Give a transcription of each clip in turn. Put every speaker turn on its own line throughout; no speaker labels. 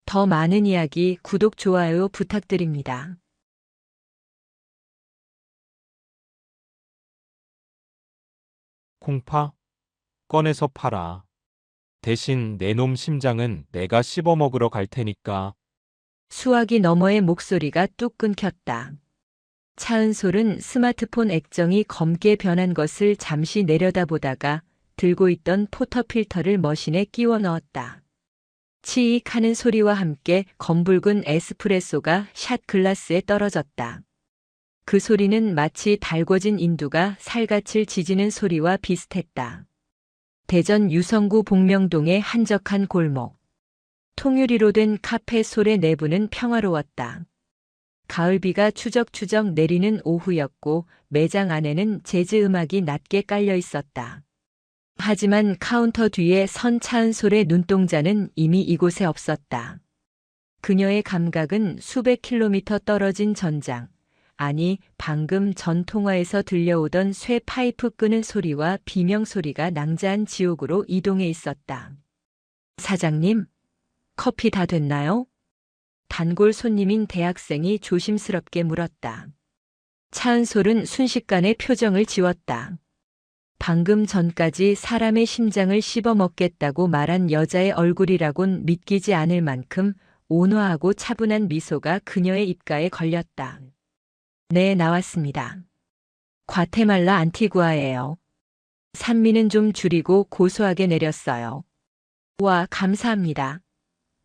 더 많은 이야기 구독, 좋아요 부탁드립니다.
콩파? 꺼내서 팔아. 대신 내 놈 심장은 내가 씹어먹으러 갈 테니까.
수화기 너머의 목소리가 뚝 끊겼다. 차은솔은 스마트폰 액정이 검게 변한 것을 잠시 내려다보다가 들고 있던 포터 필터를 머신에 끼워 넣었다. 치익 하는 소리와 함께 검붉은 에스프레소가 샷 글라스에 떨어졌다. 그 소리는 마치 달궈진 인두가 살갗을 지지는 소리와 비슷했다. 대전 유성구 복명동의 한적한 골목. 통유리로 된 카페솔의 내부는 평화로웠다. 가을비가 추적추적 내리는 오후였고 매장 안에는 재즈 음악이 낮게 깔려 있었다. 하지만 카운터 뒤에 선 차은솔의 눈동자는 이미 이곳에 없었다. 그녀의 감각은 수백 킬로미터 떨어진 전장, 아니 방금 전 통화에서 들려오던 쇠 파이프 끄는 소리와 비명 소리가 낭자한 지옥으로 이동해 있었다. 사장님, 커피 다 됐나요? 단골 손님인 대학생이 조심스럽게 물었다. 차은솔은 순식간에 표정을 지웠다. 방금 전까지 사람의 심장을 씹어먹겠다고 말한 여자의 얼굴이라곤 믿기지 않을 만큼 온화하고 차분한 미소가 그녀의 입가에 걸렸다. 네, 나왔습니다. 과테말라 안티구아예요. 산미는 좀 줄이고 고소하게 내렸어요. 와, 감사합니다.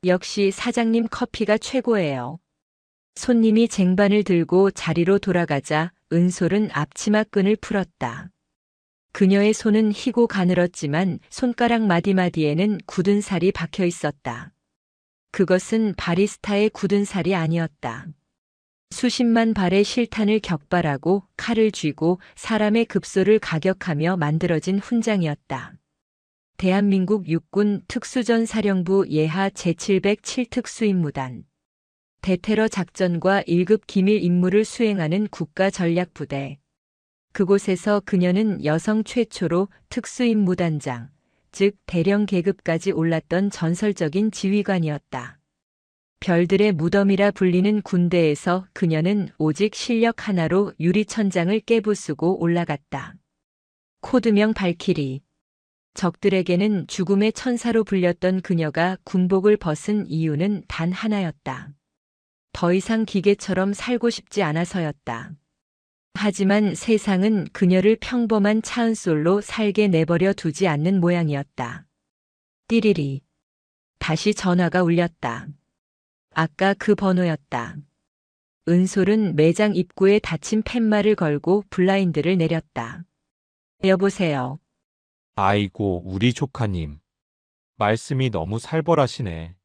역시 사장님 커피가 최고예요. 손님이 쟁반을 들고 자리로 돌아가자 은솔은 앞치마 끈을 풀었다. 그녀의 손은 희고 가늘었지만 손가락 마디마디에는 굳은 살이 박혀 있었다. 그것은 바리스타의 굳은 살이 아니었다. 수십만 발의 실탄을 격발하고 칼을 쥐고 사람의 급소를 가격하며 만들어진 훈장이었다. 대한민국 육군 특수전사령부 예하 제707 특수임무단. 대테러 작전과 1급 기밀 임무를 수행하는 국가전략부대. 그곳에서 그녀는 여성 최초로 특수임무단장, 즉 대령 계급까지 올랐던 전설적인 지휘관이었다. 별들의 무덤이라 불리는 군대에서 그녀는 오직 실력 하나로 유리천장을 깨부수고 올라갔다. 코드명 발키리. 적들에게는 죽음의 천사로 불렸던 그녀가 군복을 벗은 이유는 단 하나였다. 더 이상 기계처럼 살고 싶지 않아서였다. 하지만 세상은 그녀를 평범한 차은솔로 살게 내버려 두지 않는 모양이었다. 띠리리. 다시 전화가 울렸다. 아까 그 번호였다. 은솔은 매장 입구에 닫힌 팻말을 걸고 블라인드를 내렸다. 여보세요.
아이고, 우리 조카님. 말씀이 너무 살벌하시네.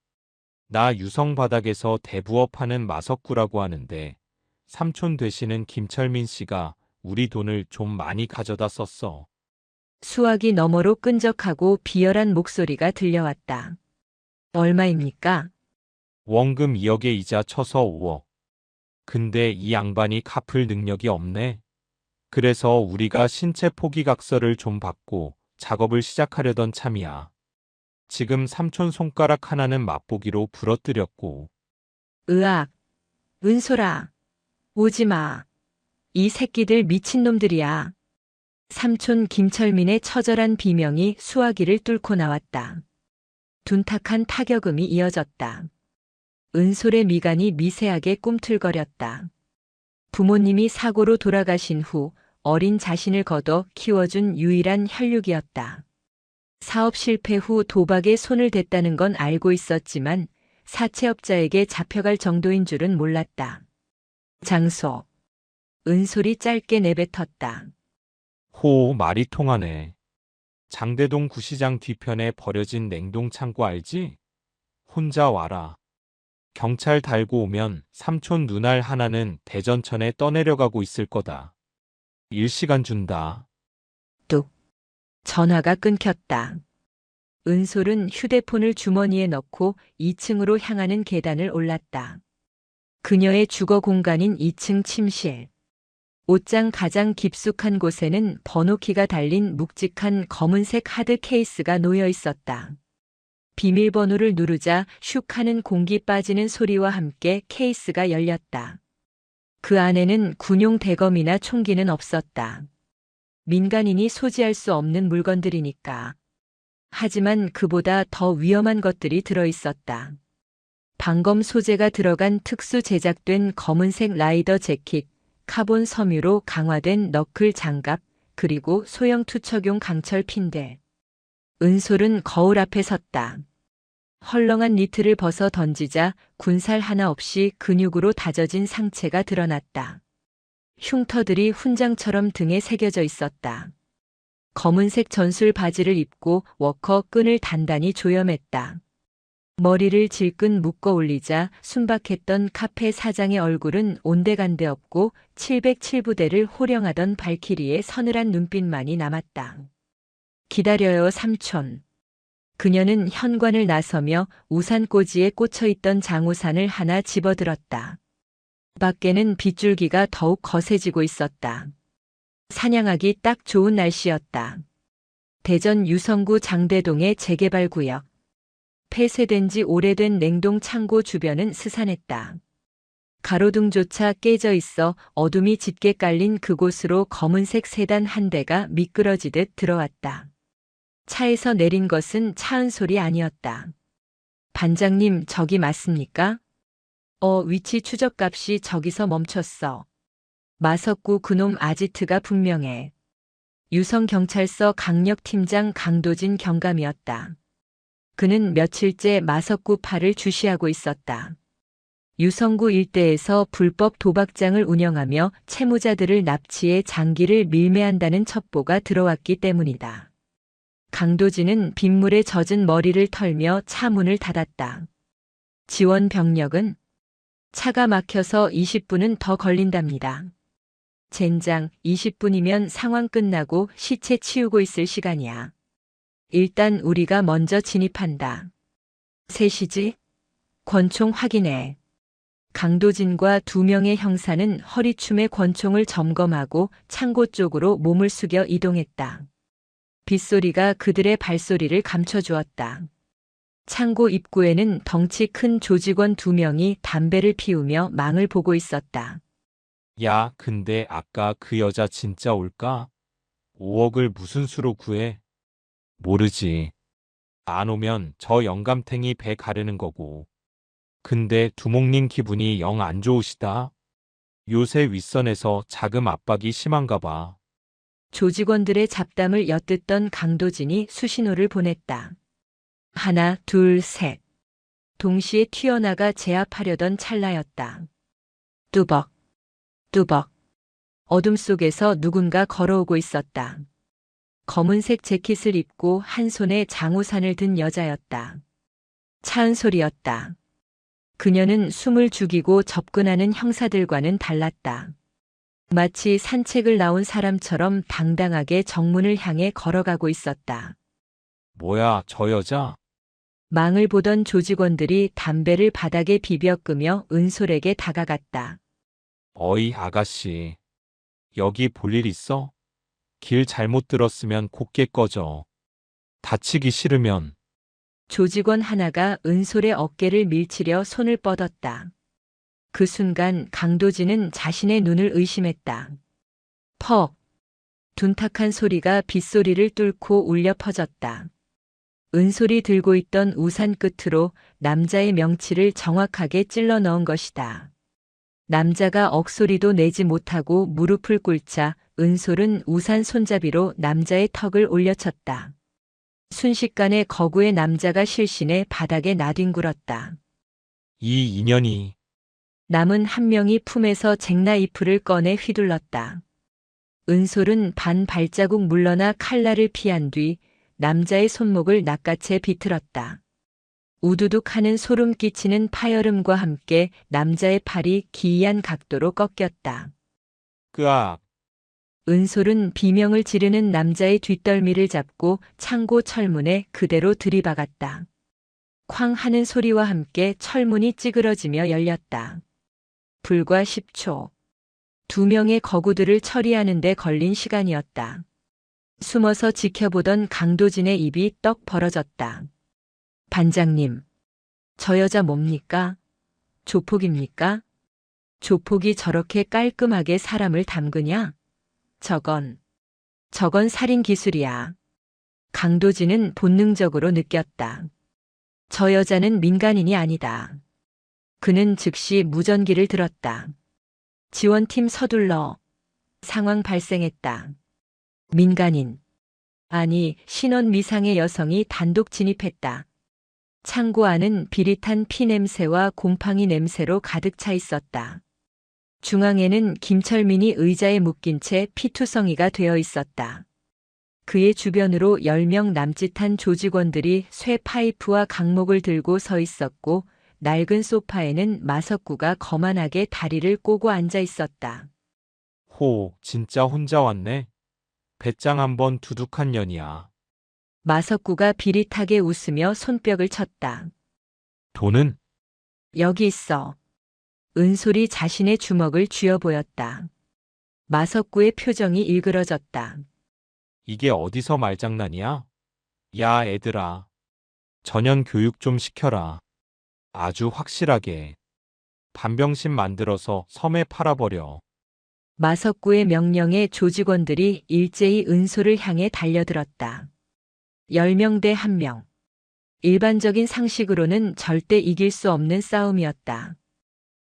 나 유성 바닥에서 대부업하는 마석구라고 하는데 삼촌 되시는 김철민 씨가 우리 돈을 좀 많이 가져다 썼어.
수화기 너머로 끈적하고 비열한 목소리가 들려왔다. 얼마입니까?
원금 2억에 이자 쳐서 5억. 근데 이 양반이 갚을 능력이 없네. 그래서 우리가 신체 포기각서를 좀 받고 작업을 시작하려던 참이야. 지금 삼촌 손가락 하나는 맛보기로 부러뜨렸고.
으악. 은솔아. 오지마. 이 새끼들 미친놈들이야. 삼촌 김철민의 처절한 비명이 수화기를 뚫고 나왔다. 둔탁한 타격음이 이어졌다. 은솔의 미간이 미세하게 꿈틀거렸다. 부모님이 사고로 돌아가신 후 어린 자신을 거둬 키워준 유일한 혈육이었다. 사업 실패 후 도박에 손을 댔다는 건 알고 있었지만 사채업자에게 잡혀갈 정도인 줄은 몰랐다. 장소. 은솔이 짧게 내뱉었다.
호, 말이 통하네. 장대동 구시장 뒤편에 버려진 냉동창고 알지? 혼자 와라. 경찰 달고 오면 삼촌 눈알 하나는 대전천에 떠내려가고 있을 거다. 일시간 준다.
뚝. 전화가 끊겼다. 은솔은 휴대폰을 주머니에 넣고 2층으로 향하는 계단을 올랐다. 그녀의 주거 공간인 2층 침실. 옷장 가장 깊숙한 곳에는 번호키가 달린 묵직한 검은색 하드 케이스가 놓여 있었다. 비밀번호를 누르자 슉 하는 공기 빠지는 소리와 함께 케이스가 열렸다. 그 안에는 군용 대검이나 총기는 없었다. 민간인이 소지할 수 없는 물건들이니까. 하지만 그보다 더 위험한 것들이 들어있었다. 방검 소재가 들어간 특수 제작된 검은색 라이더 재킷, 카본 섬유로 강화된 너클 장갑, 그리고 소형 투척용 강철 핀대. 은솔은 거울 앞에 섰다. 헐렁한 니트를 벗어 던지자 군살 하나 없이 근육으로 다져진 상체가 드러났다. 흉터들이 훈장처럼 등에 새겨져 있었다. 검은색 전술 바지를 입고 워커 끈을 단단히 조여맸다. 머리를 질끈 묶어 올리자 순박했던 카페 사장의 얼굴은 온데간데 없고 707부대를 호령하던 발키리의 서늘한 눈빛만이 남았다. 기다려요, 삼촌. 그녀는 현관을 나서며 우산꽂이에 꽂혀있던 장우산을 하나 집어들었다. 밖에는 빗줄기가 더욱 거세지고 있었다. 사냥하기 딱 좋은 날씨였다. 대전 유성구 장대동의 재개발 구역. 폐쇄된 지 오래된 냉동 창고 주변은 스산했다. 가로등조차 깨져 있어 어둠이 짙게 깔린 그곳으로 검은색 세단 한 대가 미끄러지듯 들어왔다. 차에서 내린 것은 차은솔이 아니었다. 반장님, 저기 맞습니까? 위치 추적값이 저기서 멈췄어. 마석구 그놈 아지트가 분명해. 유성경찰서 강력팀장 강도진 경감이었다. 그는 며칠째 마석구 파를 주시하고 있었다. 유성구 일대에서 불법 도박장을 운영하며 채무자들을 납치해 장기를 밀매한다는 첩보가 들어왔기 때문이다. 강도진은 빗물에 젖은 머리를 털며 차 문을 닫았다. 지원 병력은? 차가 막혀서 20분은 더 걸린답니다. 젠장, 20분이면 상황 끝나고 시체 치우고 있을 시간이야. 일단 우리가 먼저 진입한다. 셋이지? 권총 확인해. 강도진과 2명의 형사는 허리춤에 권총을 점검하고 창고 쪽으로 몸을 숙여 이동했다. 빗소리가 그들의 발소리를 감춰주었다. 창고 입구에는 덩치 큰 조직원 2명이 담배를 피우며 망을 보고 있었다.
야, 근데 아까 그 여자 진짜 올까? 5억을 무슨 수로 구해? 모르지. 안 오면 저 영감탱이 배 가르는 거고. 근데 두목님 기분이 영 안 좋으시다. 요새 윗선에서 자금 압박이 심한가 봐.
조직원들의 잡담을 엿듣던 강도진이 수신호를 보냈다. 하나, 둘, 셋. 동시에 튀어나가 제압하려던 찰나였다. 뚜벅, 뚜벅. 어둠 속에서 누군가 걸어오고 있었다. 검은색 재킷을 입고 한 손에 장우산을 든 여자였다. 차은솔이었다. 그녀는 숨을 죽이고 접근하는 형사들과는 달랐다. 마치 산책을 나온 사람처럼 당당하게 정문을 향해 걸어가고 있었다.
뭐야, 저 여자?
망을 보던 조직원들이 담배를 바닥에 비벼 끄며 은솔에게 다가갔다.
어이, 아가씨. 여기 볼 일 있어? 길 잘못 들었으면 곱게 꺼져. 다치기 싫으면.
조직원 하나가 은솔의 어깨를 밀치려 손을 뻗었다. 그 순간 강도진은 자신의 눈을 의심했다. 퍽! 둔탁한 소리가 빗소리를 뚫고 울려 퍼졌다. 은솔이 들고 있던 우산 끝으로 남자의 명치를 정확하게 찔러 넣은 것이다. 남자가 억소리도 내지 못하고 무릎을 꿇자 은솔은 우산 손잡이로 남자의 턱을 올려쳤다. 순식간에 거구의 남자가 실신해 바닥에 나뒹굴었다.
이 인연이.
남은 한 명이 품에서 잭나이프를 꺼내 휘둘렀다. 은솔은 반 발자국 물러나 칼날을 피한 뒤 남자의 손목을 낚아채 비틀었다. 우두둑 하는 소름 끼치는 파열음과 함께 남자의 팔이 기이한 각도로 꺾였다.
끄악.
은솔은 비명을 지르는 남자의 뒷덜미를 잡고 창고 철문에 그대로 들이박았다. 쾅 하는 소리와 함께 철문이 찌그러지며 열렸다. 불과 10초. 2명의 거구들을 처리하는 데 걸린 시간이었다. 숨어서 지켜보던 강도진의 입이 떡 벌어졌다. 반장님, 저 여자 뭡니까? 조폭입니까? 조폭이 저렇게 깔끔하게 사람을 담그냐? 저건 살인 기술이야. 강도진은 본능적으로 느꼈다. 저 여자는 민간인이 아니다. 그는 즉시 무전기를 들었다. 지원팀 서둘러. 상황 발생했다. 민간인. 아니, 신원 미상의 여성이 단독 진입했다. 창고 안은 비릿한 피 냄새와 곰팡이 냄새로 가득 차 있었다. 중앙에는 김철민이 의자에 묶인 채 피투성이가 되어 있었다. 그의 주변으로 10명 남짓한 조직원들이 쇠 파이프와 강목을 들고 서 있었고 낡은 소파에는 마석구가 거만하게 다리를 꼬고 앉아 있었다.
호, 진짜 혼자 왔네. 배짱 한번 두둑한 년이야.
마석구가 비릿하게 웃으며 손뼉을 쳤다.
돈은?
여기 있어. 은솔이 자신의 주먹을 쥐어 보였다. 마석구의 표정이 일그러졌다.
이게 어디서 말장난이야? 야, 애들아. 전연 교육 좀 시켜라. 아주 확실하게. 반병신 만들어서 섬에 팔아버려.
마석구의 명령에 조직원들이 일제히 은솔을 향해 달려들었다. 10명 대 1명. 일반적인 상식으로는 절대 이길 수 없는 싸움이었다.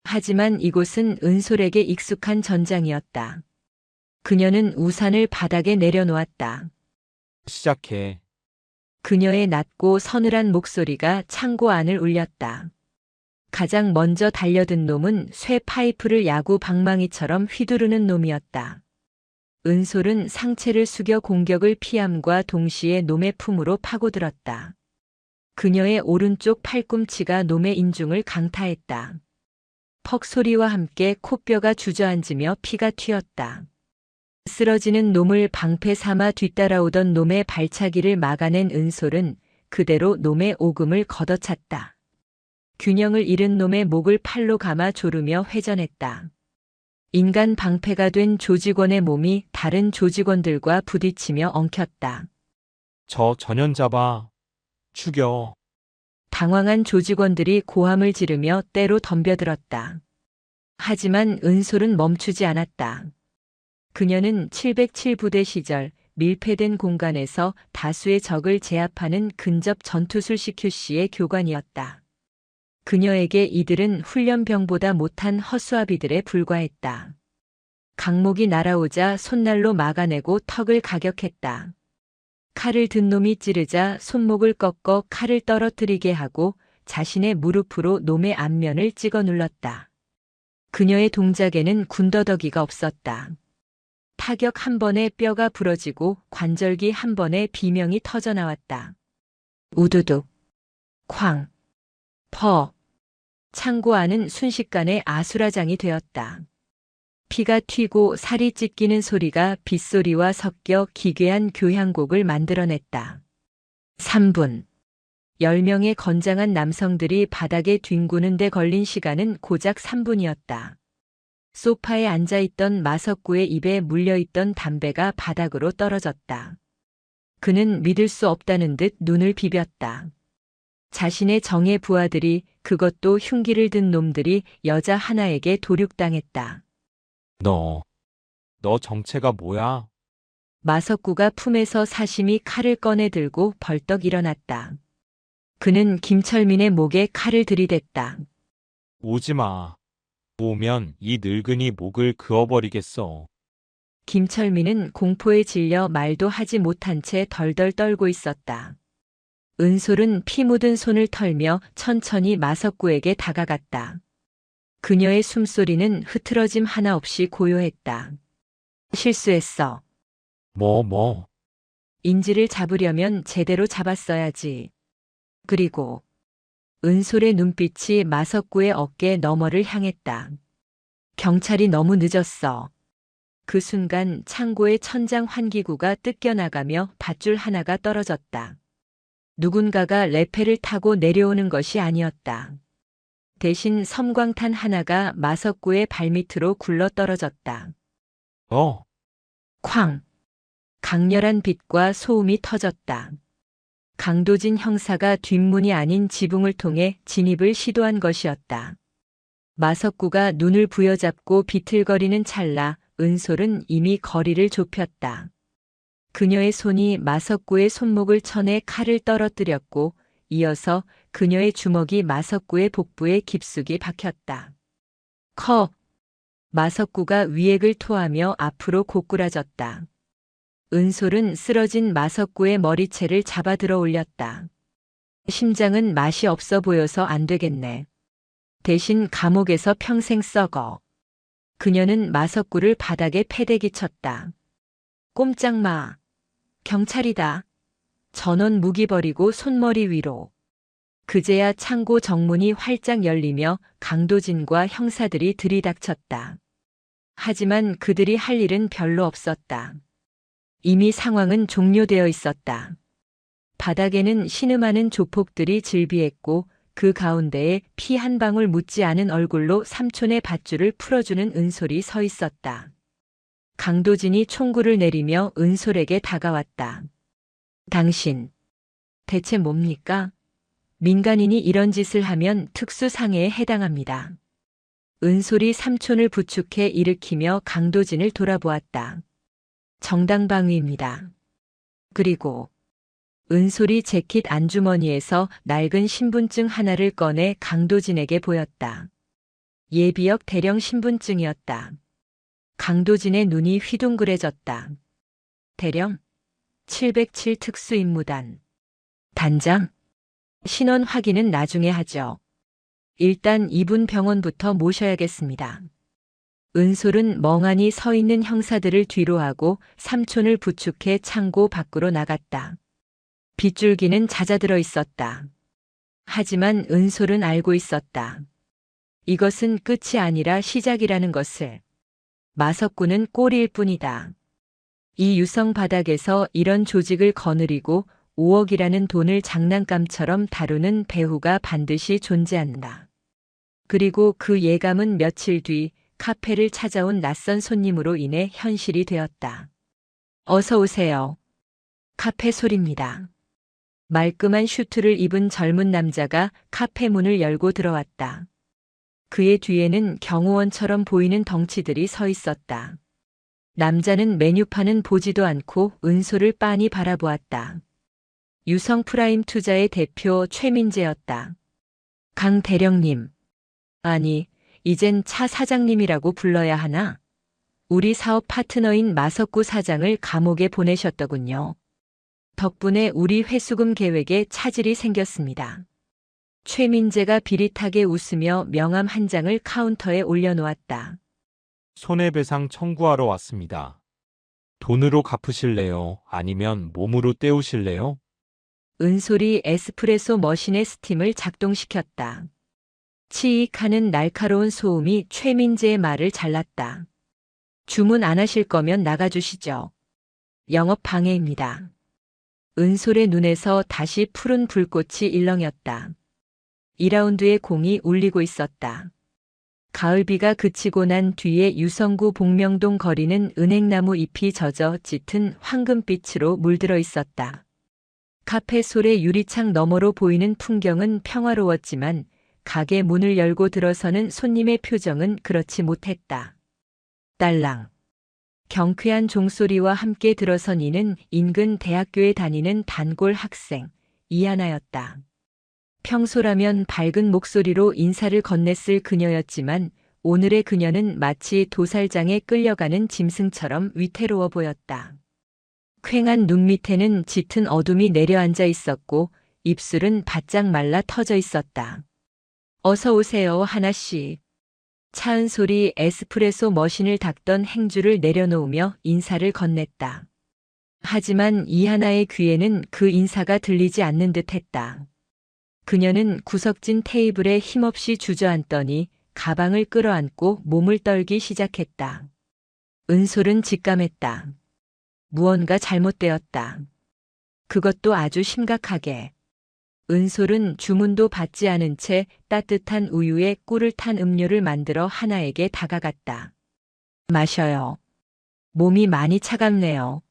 하지만 이곳은 은솔에게 익숙한 전장이었다. 그녀는 우산을 바닥에 내려놓았다.
시작해.
그녀의 낮고 서늘한 목소리가 창고 안을 울렸다. 가장 먼저 달려든 놈은 쇠 파이프를 야구 방망이처럼 휘두르는 놈이었다. 은솔은 상체를 숙여 공격을 피함과 동시에 놈의 품으로 파고들었다. 그녀의 오른쪽 팔꿈치가 놈의 인중을 강타했다. 퍽 소리와 함께 코뼈가 주저앉으며 피가 튀었다. 쓰러지는 놈을 방패 삼아 뒤따라오던 놈의 발차기를 막아낸 은솔은 그대로 놈의 오금을 걷어찼다. 균형을 잃은 놈의 목을 팔로 감아 조르며 회전했다. 인간 방패가 된 조직원의 몸이 다른 조직원들과 부딪히며 엉켰다.
저 전연 잡아. 죽여.
당황한 조직원들이 고함을 지르며 때로 덤벼들었다. 하지만 은솔은 멈추지 않았다. 그녀는 707부대 시절 밀폐된 공간에서 다수의 적을 제압하는 근접 전투술 CQC의 교관이었다. 그녀에게 이들은 훈련병보다 못한 허수아비들에 불과했다. 강목이 날아오자 손날로 막아내고 턱을 가격했다. 칼을 든 놈이 찌르자 손목을 꺾어 칼을 떨어뜨리게 하고 자신의 무릎으로 놈의 앞면을 찍어 눌렀다. 그녀의 동작에는 군더더기가 없었다. 타격 한 번에 뼈가 부러지고 관절기 한 번에 비명이 터져나왔다. 우두둑, 쾅, 퍼. 창고 안은 순식간에 아수라장이 되었다. 피가 튀고 살이 찢기는 소리가 빗소리와 섞여 기괴한 교향곡을 만들어냈다. 3분. 10명의 건장한 남성들이 바닥에 뒹구는 데 걸린 시간은 고작 3분이었다. 소파에 앉아있던 마석구의 입에 물려있던 담배가 바닥으로 떨어졌다. 그는 믿을 수 없다는 듯 눈을 비볐다. 자신의 정의 부하들이, 그것도 흉기를 든 놈들이 여자 하나에게 도륙당했다.
너 정체가 뭐야?
마석구가 품에서 사심이 칼을 꺼내 들고 벌떡 일어났다. 그는 김철민의 목에 칼을 들이댔다.
오지 마. 오면 이 늙은이 목을 그어버리겠어.
김철민은 공포에 질려 말도 하지 못한 채 덜덜 떨고 있었다. 은솔은 피 묻은 손을 털며 천천히 마석구에게 다가갔다. 그녀의 숨소리는 흐트러짐 하나 없이 고요했다. 실수했어.
뭐.
인지를 잡으려면 제대로 잡았어야지. 그리고 은솔의 눈빛이 마석구의 어깨 너머를 향했다. 경찰이 너무 늦었어. 그 순간 창고의 천장 환기구가 뜯겨나가며 밧줄 하나가 떨어졌다. 누군가가 레페를 타고 내려오는 것이 아니었다. 대신 섬광탄 하나가 마석구의 발밑으로 굴러떨어졌다. 쾅! 강렬한 빛과 소음이 터졌다. 강도진 형사가 뒷문이 아닌 지붕을 통해 진입을 시도한 것이었다. 마석구가 눈을 부여잡고 비틀거리는 찰나 은솔은 이미 거리를 좁혔다. 그녀의 손이 마석구의 손목을 쳐내 칼을 떨어뜨렸고 이어서 그녀의 주먹이 마석구의 복부에 깊숙이 박혔다. 커! 마석구가 위액을 토하며 앞으로 고꾸라졌다. 은솔은 쓰러진 마석구의 머리채를 잡아 들어 올렸다. 심장은 맛이 없어 보여서 안 되겠네. 대신 감옥에서 평생 썩어. 그녀는 마석구를 바닥에 패대기 쳤다. 꼼짝 마. 경찰이다. 전원 무기 버리고 손머리 위로. 그제야 창고 정문이 활짝 열리며 강도진과 형사들이 들이닥쳤다. 하지만 그들이 할 일은 별로 없었다. 이미 상황은 종료되어 있었다. 바닥에는 신음하는 조폭들이 즐비했고 그 가운데에 피 한 방울 묻지 않은 얼굴로 삼촌의 밧줄을 풀어주는 은솔이 서 있었다. 강도진이 총구를 내리며 은솔에게 다가왔다. 당신, 대체 뭡니까? 민간인이 이런 짓을 하면 특수상해에 해당합니다. 은솔이 삼촌을 부축해 일으키며 강도진을 돌아보았다. 정당방위입니다. 그리고 은솔이 재킷 안주머니에서 낡은 신분증 하나를 꺼내 강도진에게 보였다. 예비역 대령 신분증이었다. 강도진의 눈이 휘둥그레졌다. 대령 707 특수임무단. 단장? 신원 확인은 나중에 하죠. 일단 이분 병원부터 모셔야겠습니다. 은솔은 멍하니 서 있는 형사들을 뒤로하고 삼촌을 부축해 창고 밖으로 나갔다. 빗줄기는 잦아들어 있었다. 하지만 은솔은 알고 있었다. 이것은 끝이 아니라 시작이라는 것을. 마석구는 꼬리일 뿐이다. 이 유성 바닥에서 이런 조직을 거느리고 5억이라는 돈을 장난감처럼 다루는 배후가 반드시 존재한다. 그리고 그 예감은 며칠 뒤 카페를 찾아온 낯선 손님으로 인해 현실이 되었다. 어서 오세요. 카페 소리입니다. 말끔한 슈트를 입은 젊은 남자가 카페 문을 열고 들어왔다. 그의 뒤에는 경호원처럼 보이는 덩치들이 서 있었다. 남자는 메뉴판은 보지도 않고 은솔을 빤히 바라보았다. 유성 프라임 투자의 대표 최민재였다. 강 대령님. 아니, 이젠 차 사장님이라고 불러야 하나? 우리 사업 파트너인 마석구 사장을 감옥에 보내셨더군요. 덕분에 우리 회수금 계획에 차질이 생겼습니다. 최민재가 비릿하게 웃으며 명함 한 장을 카운터에 올려놓았다.
손해배상 청구하러 왔습니다. 돈으로 갚으실래요? 아니면 몸으로 때우실래요?
은솔이 에스프레소 머신의 스팀을 작동시켰다. 치익하는 날카로운 소음이 최민재의 말을 잘랐다. 주문 안 하실 거면 나가주시죠. 영업 방해입니다. 은솔의 눈에서 다시 푸른 불꽃이 일렁였다. 2라운드의 공이 울리고 있었다. 가을비가 그치고 난 뒤에 유성구 복명동 거리는 은행나무 잎이 젖어 짙은 황금빛으로 물들어 있었다. 카페 솔의 유리창 너머로 보이는 풍경은 평화로웠지만 가게 문을 열고 들어서는 손님의 표정은 그렇지 못했다. 딸랑. 경쾌한 종소리와 함께 들어선 이는 인근 대학교에 다니는 단골 학생 이하나였다. 평소라면 밝은 목소리로 인사를 건넸을 그녀였지만 오늘의 그녀는 마치 도살장에 끌려가는 짐승처럼 위태로워 보였다. 퀭한 눈 밑에는 짙은 어둠이 내려앉아 있었고 입술은 바짝 말라 터져 있었다. 어서 오세요, 하나씨. 차은솔이 에스프레소 머신을 닦던 행주를 내려놓으며 인사를 건넸다. 하지만 이하나의 귀에는 그 인사가 들리지 않는 듯 했다. 그녀는 구석진 테이블에 힘없이 주저앉더니 가방을 끌어안고 몸을 떨기 시작했다. 은솔은 직감했다. 무언가 잘못되었다. 그것도 아주 심각하게. 은솔은 주문도 받지 않은 채 따뜻한 우유에 꿀을 탄 음료를 만들어 하나에게 다가갔다. 마셔요. 몸이 많이 차갑네요.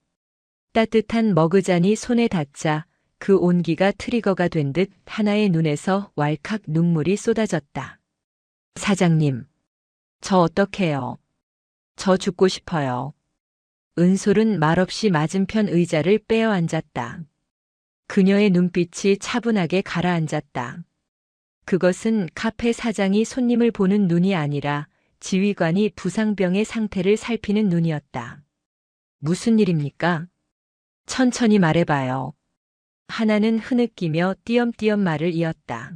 따뜻한 머그잔이 손에 닿자 그 온기가 트리거가 된 듯 하나의 눈에서 왈칵 눈물이 쏟아졌다. 사장님, 저 어떡해요? 저 죽고 싶어요. 은솔은 말없이 맞은편 의자를 빼어 앉았다. 그녀의 눈빛이 차분하게 가라앉았다. 그것은 카페 사장이 손님을 보는 눈이 아니라 지휘관이 부상병의 상태를 살피는 눈이었다. 무슨 일입니까? 천천히 말해봐요. 하나는 흐느끼며 띄엄띄엄 말을 이었다.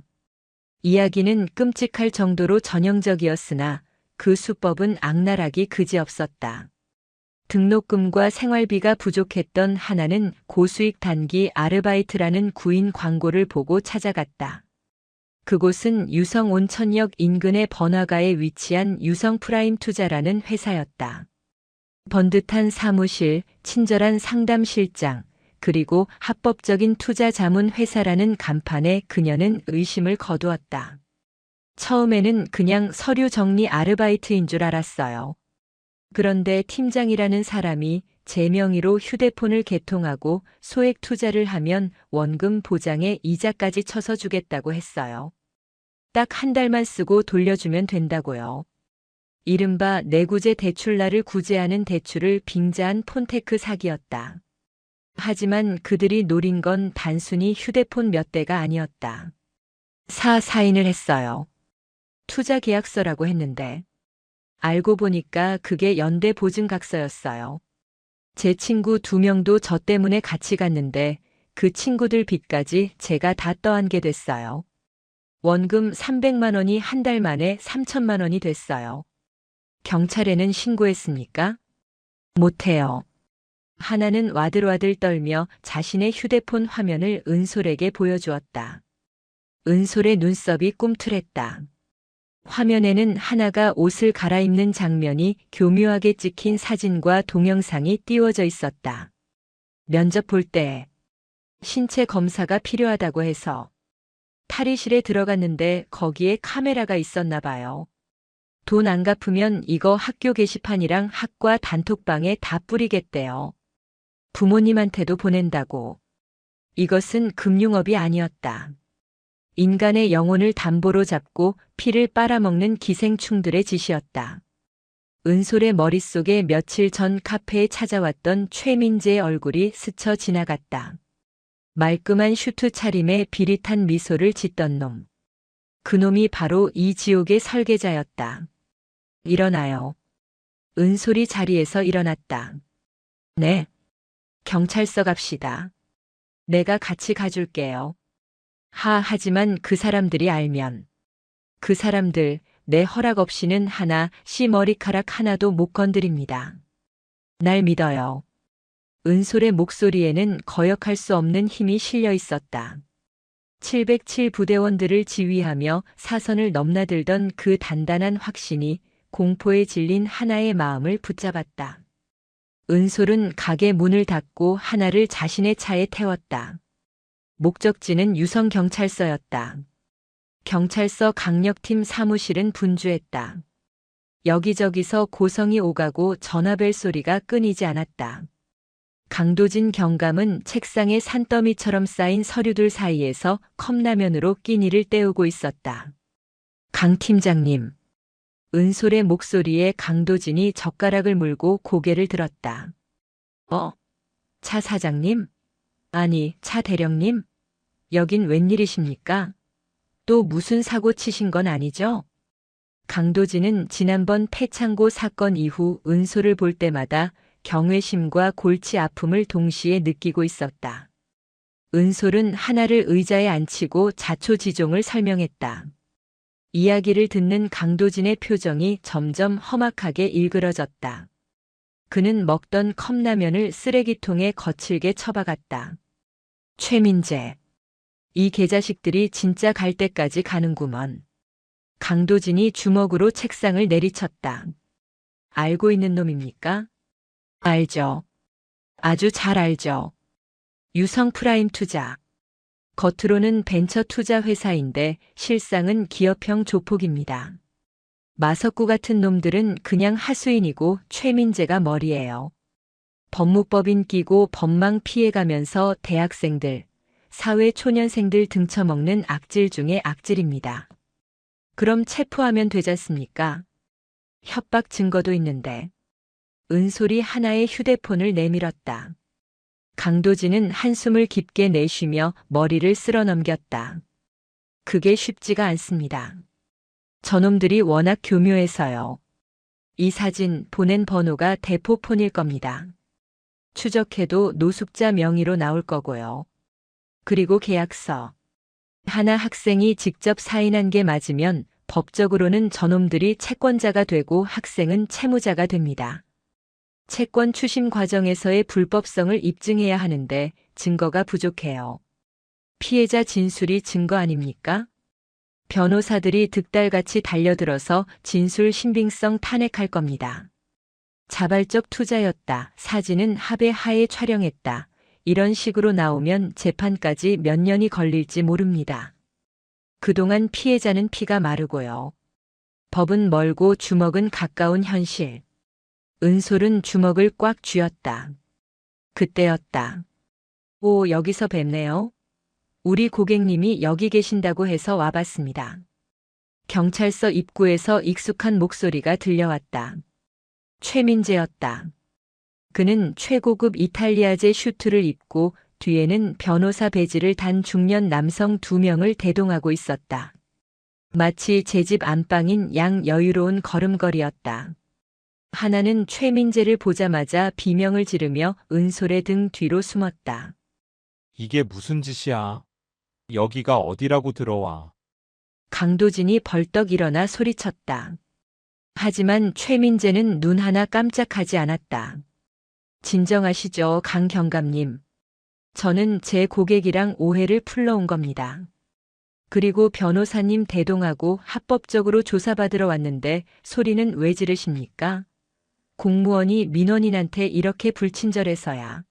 이야기는 끔찍할 정도로 전형적이었으나 그 수법은 악랄하기 그지없었다. 등록금과 생활비가 부족했던 하나는 고수익 단기 아르바이트라는 구인 광고를 보고 찾아갔다. 그곳은 유성 온천역 인근의 번화가에 위치한 유성 프라임 투자라는 회사였다. 번듯한 사무실, 친절한 상담실장, 그리고 합법적인 투자 자문 회사라는 간판에 그녀는 의심을 거두었다. 처음에는 그냥 서류 정리 아르바이트인 줄 알았어요. 그런데 팀장이라는 사람이 제 명의로 휴대폰을 개통하고 소액 투자를 하면 원금 보장에 이자까지 쳐서 주겠다고 했어요. 딱 한 달만 쓰고 돌려주면 된다고요. 이른바 내구재 대출날을 구제하는 대출을 빙자한 폰테크 사기였다. 하지만 그들이 노린 건 단순히 휴대폰 몇 대가 아니었다. 사인을 했어요. 투자 계약서라고 했는데 알고 보니까 그게 연대 보증각서였어요. 제 친구 2명도 저 때문에 같이 갔는데 그 친구들 빚까지 제가 다 떠안게 됐어요. 원금 300만 원이 한 달 만에 3천만 원이 됐어요. 경찰에는 신고했습니까? 못해요. 하나는 와들와들 떨며 자신의 휴대폰 화면을 은솔에게 보여주었다. 은솔의 눈썹이 꿈틀했다. 화면에는 하나가 옷을 갈아입는 장면이 교묘하게 찍힌 사진과 동영상이 띄워져 있었다. 면접 볼 때 신체 검사가 필요하다고 해서 탈의실에 들어갔는데 거기에 카메라가 있었나 봐요. 돈 안 갚으면 이거 학교 게시판이랑 학과 단톡방에 다 뿌리겠대요. 부모님한테도 보낸다고. 이것은 금융업이 아니었다. 인간의 영혼을 담보로 잡고 피를 빨아먹는 기생충들의 짓이었다. 은솔의 머릿속에 며칠 전 카페에 찾아왔던 최민재의 얼굴이 스쳐 지나갔다. 말끔한 슈트 차림에 비릿한 미소를 짓던 놈. 그놈이 바로 이 지옥의 설계자였다. 일어나요. 은솔이 자리에서 일어났다. 네. 경찰서 갑시다. 내가 같이 가줄게요. 하지만 그 사람들이 알면. 그 사람들 내 허락 없이는 하나 씨 머리카락 하나도 못 건드립니다. 날 믿어요. 은솔의 목소리에는 거역할 수 없는 힘이 실려 있었다. 707 부대원들을 지휘하며 사선을 넘나들던 그 단단한 확신이 공포에 질린 하나의 마음을 붙잡았다. 은솔은 가게 문을 닫고 하나를 자신의 차에 태웠다. 목적지는 유성경찰서였다. 경찰서 강력팀 사무실은 분주했다. 여기저기서 고성이 오가고 전화벨 소리가 끊이지 않았다. 강도진 경감은 책상에 산더미처럼 쌓인 서류들 사이에서 컵라면으로 끼니를 때우고 있었다. 강 팀장님. 은솔의 목소리에 강도진이 젓가락을 물고 고개를 들었다. 차 사장님? 아니, 차 대령님? 여긴 웬일이십니까? 또 무슨 사고 치신 건 아니죠? 강도진은 지난번 패창고 사건 이후 은솔을 볼 때마다 경외심과 골치 아픔을 동시에 느끼고 있었다. 은솔은 하나를 의자에 앉히고 자초지종을 설명했다. 이야기를 듣는 강도진의 표정이 점점 험악하게 일그러졌다. 그는 먹던 컵라면을 쓰레기통에 거칠게 처박았다. 최민재. 이 개자식들이 진짜 갈 때까지 가는구먼. 강도진이 주먹으로 책상을 내리쳤다. 알고 있는 놈입니까? 알죠. 아주 잘 알죠. 유성 프라임 투자. 겉으로는 벤처 투자 회사인데 실상은 기업형 조폭입니다. 마석구 같은 놈들은 그냥 하수인이고 최민재가 머리예요. 법무법인 끼고 법망 피해가면서 대학생들, 사회 초년생들 등쳐먹는 악질 중의 악질입니다. 그럼 체포하면 되잖습니까? 협박 증거도 있는데. 은솔이 하나의 휴대폰을 내밀었다. 강도진은 한숨을 깊게 내쉬며 머리를 쓸어 넘겼다. 그게 쉽지가 않습니다. 저놈들이 워낙 교묘해서요. 이 사진 보낸 번호가 대포폰일 겁니다. 추적해도 노숙자 명의로 나올 거고요. 그리고 계약서. 하나 학생이 직접 사인한 게 맞으면 법적으로는 저놈들이 채권자가 되고 학생은 채무자가 됩니다. 채권 추심 과정에서의 불법성을 입증해야 하는데 증거가 부족해요. 피해자 진술이 증거 아닙니까? 변호사들이 득달같이 달려들어서 진술 신빙성 탄핵할 겁니다. 자발적 투자였다. 사진은 합의 하에 촬영했다. 이런 식으로 나오면 재판까지 몇 년이 걸릴지 모릅니다. 그동안 피해자는 피가 마르고요. 법은 멀고 주먹은 가까운 현실. 은솔은 주먹을 꽉 쥐었다. 그때였다. 오, 여기서 뵙네요. 우리 고객님이 여기 계신다고 해서 와봤습니다. 경찰서 입구에서 익숙한 목소리가 들려왔다. 최민재였다. 그는 최고급 이탈리아제 슈트를 입고 뒤에는 변호사 배지를 단 중년 남성 2명을 대동하고 있었다. 마치 제 집 안방인 양 여유로운 걸음걸이였다. 하나는 최민재를 보자마자 비명을 지르며 은솔의 등 뒤로 숨었다.
이게 무슨 짓이야? 여기가 어디라고 들어와?
강도진이 벌떡 일어나 소리쳤다. 하지만 최민재는 눈 하나 깜짝하지 않았다. 진정하시죠, 강 경감님. 저는 제 고객이랑 오해를 풀러온 겁니다. 그리고 변호사님 대동하고 합법적으로 조사받으러 왔는데 소리는 왜 지르십니까? 공무원이 민원인한테 이렇게 불친절해서야.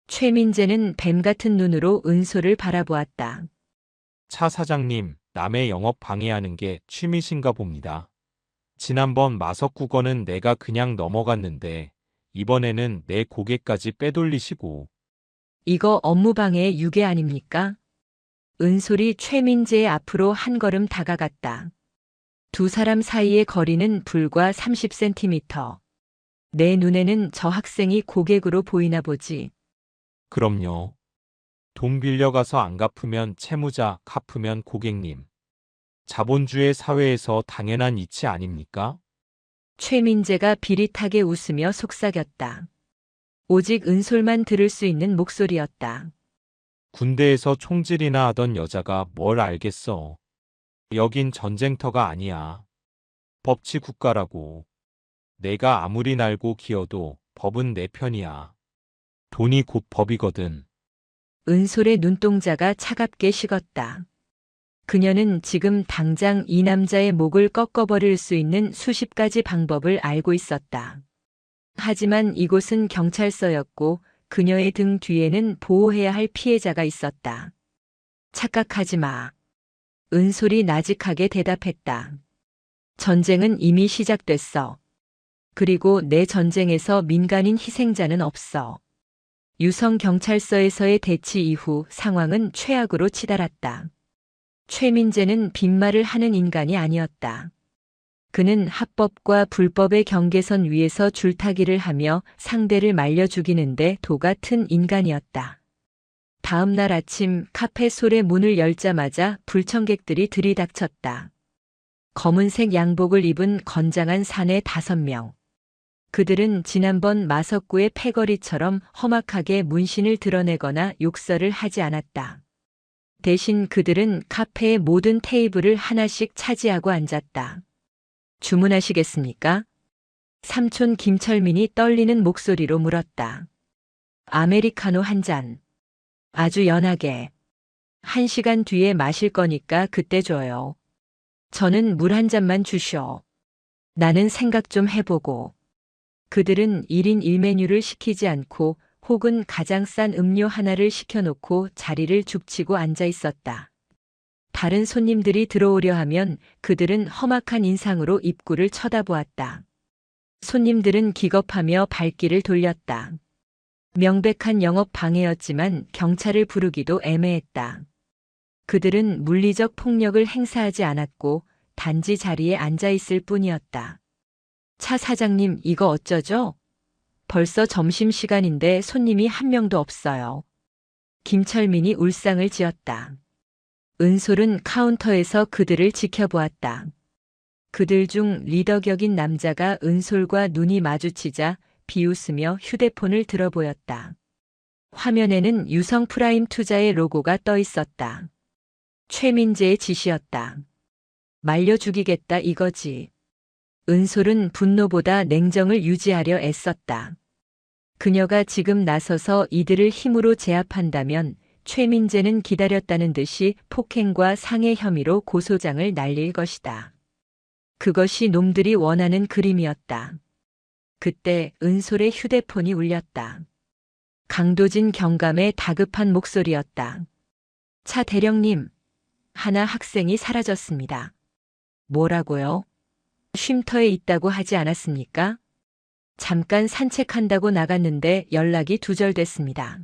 최민재는 뱀 같은 눈으로 은솔을 바라보았다.
차 사장님, 남의 영업 방해하는 게 취미신가 봅니다. 지난번 마석국어는 내가 그냥 넘어갔는데 이번에는 내 고개까지 빼돌리시고.
이거 업무방해의 유괴 아닙니까? 은솔이 최민재의 앞으로 한 걸음 다가갔다. 두 사람 사이의 거리는 불과 30cm. 내 눈에는 저 학생이 고객으로 보이나 보지.
그럼요. 돈 빌려가서 안 갚으면 채무자, 갚으면 고객님. 자본주의 사회에서 당연한 이치 아닙니까?
최민재가 비릿하게 웃으며 속삭였다. 오직 은솔만 들을 수 있는 목소리였다.
군대에서 총질이나 하던 여자가 뭘 알겠어. 여긴 전쟁터가 아니야. 법치 국가라고. 내가 아무리 날고 기어도 법은 내 편이야. 돈이 곧 법이거든.
은솔의 눈동자가 차갑게 식었다. 그녀는 지금 당장 이 남자의 목을 꺾어버릴 수 있는 수십 가지 방법을 알고 있었다. 하지만 이곳은 경찰서였고 그녀의 등 뒤에는 보호해야 할 피해자가 있었다. 착각하지 마. 은솔이 나직하게 대답했다. 전쟁은 이미 시작됐어. 그리고 내 전쟁에서 민간인 희생자는 없어. 유성 경찰서에서의 대치 이후 상황은 최악으로 치달았다. 최민재는 빈말을 하는 인간이 아니었다. 그는 합법과 불법의 경계선 위에서 줄타기를 하며 상대를 말려 죽이는데 도 같은 인간이었다. 다음 날 아침 카페 솔의 문을 열자마자 불청객들이 들이닥쳤다. 검은색 양복을 입은 건장한 사내 5명. 그들은 지난번 마석구의 패거리처럼 험악하게 문신을 드러내거나 욕설을 하지 않았다. 대신 그들은 카페의 모든 테이블을 하나씩 차지하고 앉았다. 주문하시겠습니까? 삼촌 김철민이 떨리는 목소리로 물었다. 아메리카노 한 잔. 아주 연하게. 1시간 뒤에 마실 거니까 그때 줘요. 저는 물 한 잔만 주시오. 나는 생각 좀 해보고. 그들은 1인 1메뉴를 시키지 않고 혹은 가장 싼 음료 하나를 시켜놓고 자리를 죽치고 앉아 있었다. 다른 손님들이 들어오려 하면 그들은 험악한 인상으로 입구를 쳐다보았다. 손님들은 기겁하며 발길을 돌렸다. 명백한 영업 방해였지만 경찰을 부르기도 애매했다. 그들은 물리적 폭력을 행사하지 않았고 단지 자리에 앉아 있을 뿐이었다. 차 사장님, 이거 어쩌죠? 벌써 점심시간인데 손님이 한 명도 없어요. 김철민이 울상을 지었다. 은솔은 카운터에서 그들을 지켜보았다. 그들 중 리더 격인 남자가 은솔과 눈이 마주치자 비웃으며 휴대폰을 들어 보였다. 화면에는 유성 프라임 투자의 로고가 떠 있었다. 최민재의 지시였다. 말려 죽이겠다 이거지. 은솔은 분노보다 냉정을 유지하려 애썼다. 그녀가 지금 나서서 이들을 힘으로 제압한다면 최민재는 기다렸다는 듯이 폭행과 상해 혐의로 고소장을 날릴 것이다. 그것이 놈들이 원하는 그림이었다. 그때 은솔의 휴대폰이 울렸다. 강도진 경감의 다급한 목소리였다. 차 대령님, 하나 학생이 사라졌습니다. 뭐라고요? 쉼터에 있다고 하지 않았습니까? 잠깐 산책한다고 나갔는데 연락이 두절됐습니다.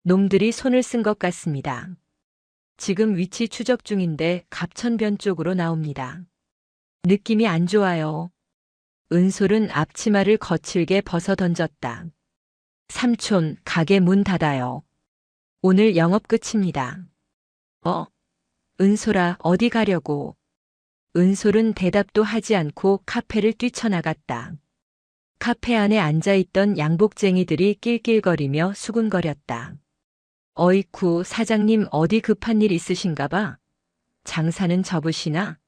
놈들이 손을 쓴 것 같습니다. 지금 위치 추적 중인데 갑천변 쪽으로 나옵니다. 느낌이 안 좋아요. 은솔은 앞치마를 거칠게 벗어 던졌다. 삼촌, 가게 문 닫아요. 오늘 영업 끝입니다. 은솔아, 어디 가려고? 은솔은 대답도 하지 않고 카페를 뛰쳐나갔다. 카페 안에 앉아있던 양복쟁이들이 낄낄거리며 수군거렸다. 어이쿠, 사장님 어디 급한 일 있으신가 봐. 장사는 접으시나?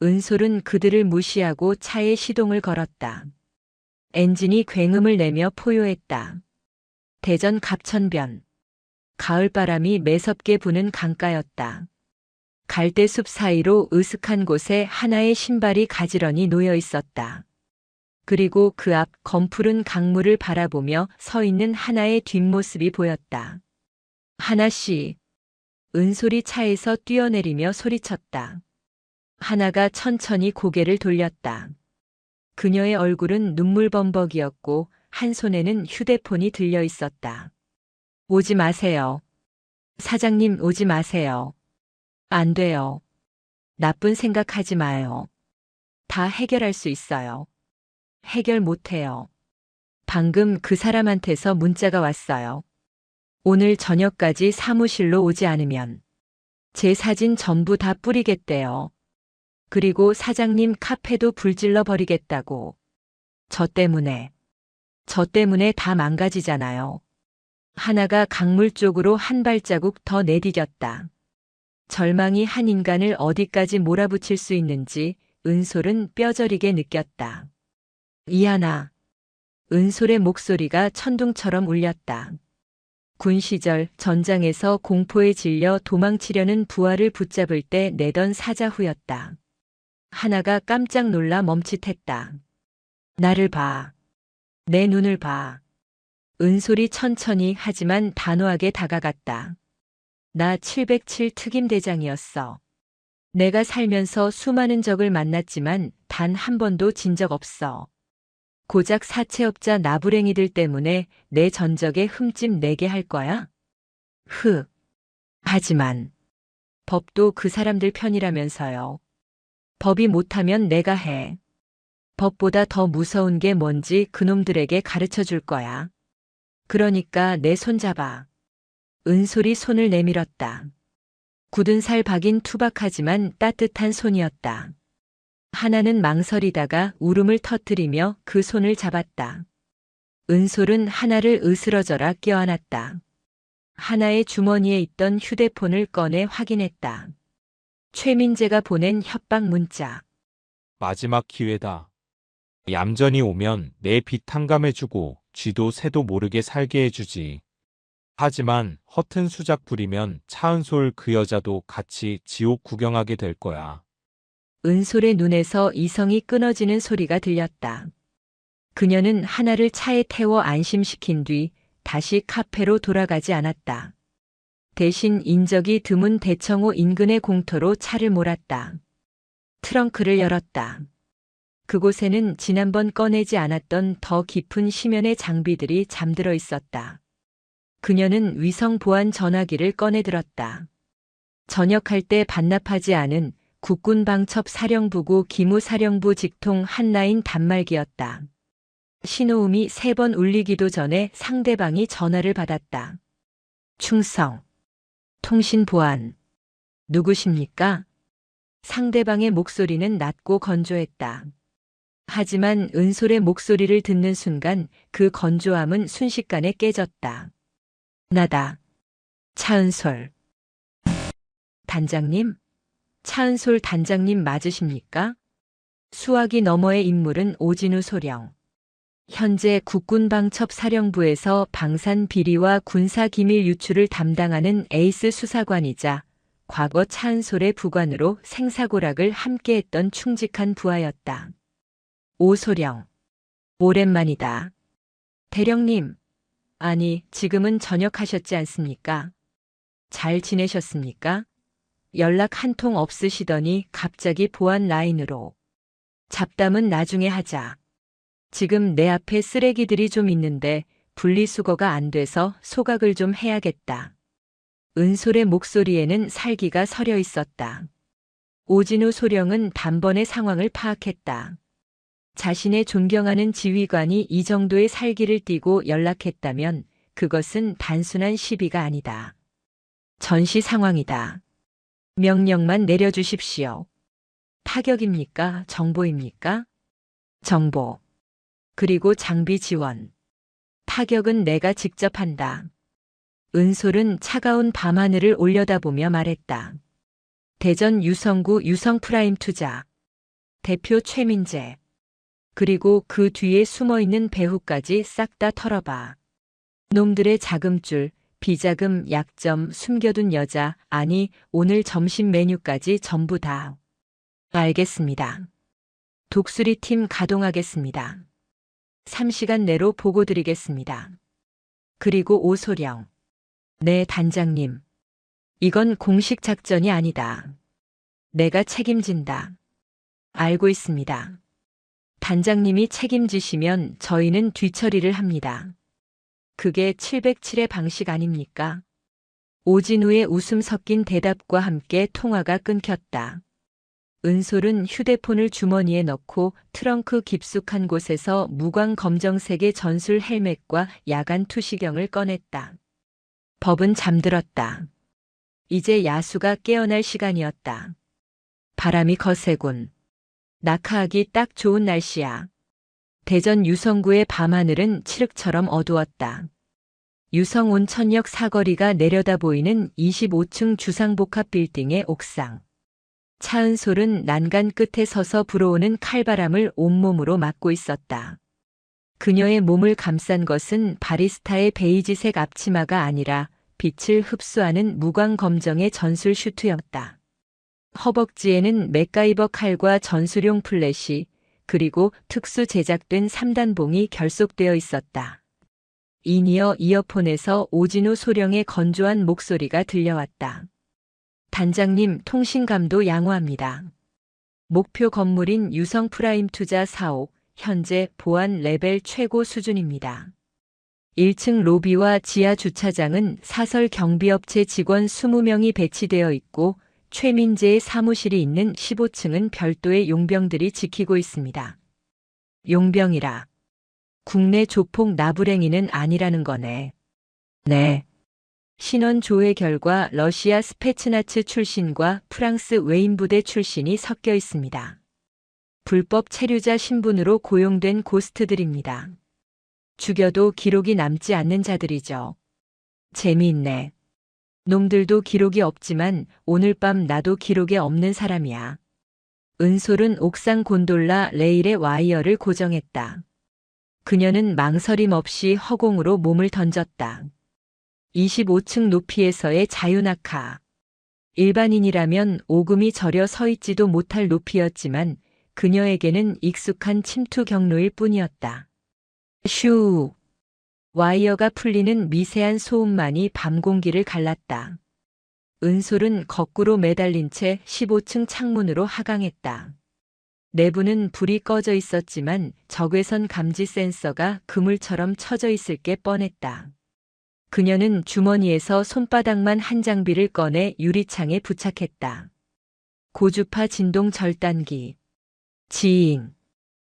은솔은 그들을 무시하고 차에 시동을 걸었다. 엔진이 굉음을 내며 포효했다. 대전 갑천변. 가을바람이 매섭게 부는 강가였다. 갈대숲 사이로 으슥한 곳에 하나의 신발이 가지런히 놓여 있었다. 그리고 그 앞 검푸른 강물을 바라보며 서 있는 하나의 뒷모습이 보였다. 하나씨. 은솔이 차에서 뛰어내리며 소리쳤다. 하나가 천천히 고개를 돌렸다. 그녀의 얼굴은 눈물범벅이었고 한 손에는 휴대폰이 들려 있었다. 오지 마세요. 사장님, 오지 마세요. 안 돼요. 나쁜 생각하지 마요. 다 해결할 수 있어요. 해결 못해요. 방금 그 사람한테서 문자가 왔어요. 오늘 저녁까지 사무실로 오지 않으면 제 사진 전부 다 뿌리겠대요. 그리고 사장님 카페도 불질러 버리겠다고. 저 때문에 다 망가지잖아요. 하나가 강물 쪽으로 한 발자국 더 내디뎠다. 절망이 한 인간을 어디까지 몰아붙일 수 있는지 은솔은 뼈저리게 느꼈다. 이하나. 은솔의 목소리가 천둥처럼 울렸다. 군 시절 전장에서 공포에 질려 도망치려는 부하를 붙잡을 때 내던 사자후였다. 하나가 깜짝 놀라 멈칫했다. 나를 봐. 내 눈을 봐. 은솔이 천천히 하지만 단호하게 다가갔다. 나 707 특임대장이었어. 내가 살면서 수많은 적을 만났지만 단 한 번도 진 적 없어. 고작 사채업자 나부랭이들 때문에 내 전적에 흠집 내게 할 거야? 하지만 법도 그 사람들 편이라면서요. 법이 못하면 내가 해. 법보다 더 무서운 게 뭔지 그놈들에게 가르쳐 줄 거야. 그러니까 내 손 잡아. 은솔이 손을 내밀었다. 굳은 살 박인 투박하지만 따뜻한 손이었다. 하나는 망설이다가 울음을 터뜨리며 그 손을 잡았다. 은솔은 하나를 으스러져라 껴안았다. 하나의 주머니에 있던 휴대폰을 꺼내 확인했다. 최민재가 보낸 협박 문자.
마지막 기회다. 얌전히 오면 내 빚 탕감해주고 쥐도 새도 모르게 살게 해주지. 하지만 허튼 수작 부리면 차은솔 그 여자도 같이 지옥 구경하게 될 거야.
은솔의 눈에서 이성이 끊어지는 소리가 들렸다. 그녀는 하나를 차에 태워 안심시킨 뒤 다시 카페로 돌아가지 않았다. 대신 인적이 드문 대청호 인근의 공터로 차를 몰았다. 트렁크를 열었다. 그곳에는 지난번 꺼내지 않았던 더 깊은 심연의 장비들이 잠들어 있었다. 그녀는 위성 보안 전화기를 꺼내들었다. 전역할 때 반납하지 않은 국군 방첩 사령부구 기무 사령부 직통 한라인 단말기였다. 신호음이 3번 울리기도 전에 상대방이 전화를 받았다. 충성. 통신 보안. 누구십니까? 상대방의 목소리는 낮고 건조했다. 하지만 은솔의 목소리를 듣는 순간 그 건조함은 순식간에 깨졌다. 나다. 차은솔. 단장님? 차은솔 단장님 맞으십니까? 수화기 너머의 인물은 오진우 소령. 현재 국군방첩사령부에서 방산 비리와 군사기밀 유출을 담당하는 에이스 수사관이자 과거 차은솔의 부관으로 생사고락을 함께했던 충직한 부하였다. 오소령. 오랜만이다. 대령님. 아니, 지금은 전역하셨지 않습니까? 잘 지내셨습니까? 연락 한 통 없으시더니 갑자기 보안 라인으로. 잡담은 나중에 하자. 지금 내 앞에 쓰레기들이 좀 있는데 분리수거가 안 돼서 소각을 좀 해야겠다. 은솔의 목소리에는 살기가 서려 있었다. 오진우 소령은 단번에 상황을 파악했다. 자신의 존경하는 지휘관이 이 정도의 살기를 띠고 연락했다면 그것은 단순한 시비가 아니다. 전시 상황이다. 명령만 내려주십시오. 타격입니까? 정보입니까? 정보. 그리고 장비 지원. 타격은 내가 직접 한다. 은솔은 차가운 밤하늘을 올려다보며 말했다. 대전 유성구 유성프라임 투자. 대표 최민재. 그리고 그 뒤에 숨어있는 배후까지 싹 다 털어봐. 놈들의 자금줄, 비자금, 약점, 숨겨둔 여자, 아니 오늘 점심 메뉴까지 전부 다. 알겠습니다. 독수리 팀 가동하겠습니다. 3시간 내로 보고 드리겠습니다. 그리고 오소령. 네, 단장님. 이건 공식 작전이 아니다. 내가 책임진다. 알고 있습니다. 단장님이 책임지시면 저희는 뒤처리를 합니다. 그게 707의 방식 아닙니까? 오진우의 웃음 섞인 대답과 함께 통화가 끊겼다. 은솔은 휴대폰을 주머니에 넣고 트렁크 깊숙한 곳에서 무광 검정색의 전술 헬멧과 야간 투시경을 꺼냈다. 법은 잠들었다. 이제 야수가 깨어날 시간이었다. 바람이 거세군. 낙하하기 딱 좋은 날씨야. 대전 유성구의 밤하늘은 칠흑처럼 어두웠다. 유성 온천역 사거리가 내려다 보이는 25층 주상복합 빌딩의 옥상. 차은솔은 난간 끝에 서서 불어오는 칼바람을 온몸으로 맞고 있었다. 그녀의 몸을 감싼 것은 바리스타의 베이지색 앞치마가 아니라 빛을 흡수하는 무광 검정의 전술 슈트였다. 허벅지에는 맥가이버 칼과 전술용 플랫이 그리고 특수 제작된 3단봉이 결속되어 있었다. 인이어 이어폰에서 오진우 소령의 건조한 목소리가 들려왔다. 단장님, 통신감도 양호합니다. 목표 건물인 유성 프라임 투자 4옥, 현재 보안 레벨 최고 수준입니다. 1층 로비와 지하 주차장은 사설 경비업체 직원 20명이 배치되어 있고 최민재의 사무실이 있는 15층은 별도의 용병들이 지키고 있습니다. 용병이라. 국내 조폭 나부랭이는 아니라는 거네. 네. 신원 조회 결과 러시아 스페츠나츠 출신과 프랑스 외인부대 출신이 섞여 있습니다. 불법 체류자 신분으로 고용된 고스트들입니다. 죽여도 기록이 남지 않는 자들이죠. 재미있네. 놈들도 기록이 없지만 오늘 밤 나도 기록에 없는 사람이야. 은솔은 옥상 곤돌라 레일에 와이어를 고정했다. 그녀는 망설임 없이 허공으로 몸을 던졌다. 25층 높이에서의 자유낙하. 일반인이라면 오금이 저려 서 있지도 못할 높이였지만 그녀에게는 익숙한 침투 경로일 뿐이었다. 슈. 와이어가 풀리는 미세한 소음만이 밤 공기를 갈랐다. 은솔은 거꾸로 매달린 채 15층 창문으로 하강했다. 내부는 불이 꺼져 있었지만 적외선 감지 센서가 그물처럼 쳐져 있을 게 뻔했다. 그녀는 주머니에서 손바닥만 한 장비를 꺼내 유리창에 부착했다. 고주파 진동 절단기. 지잉.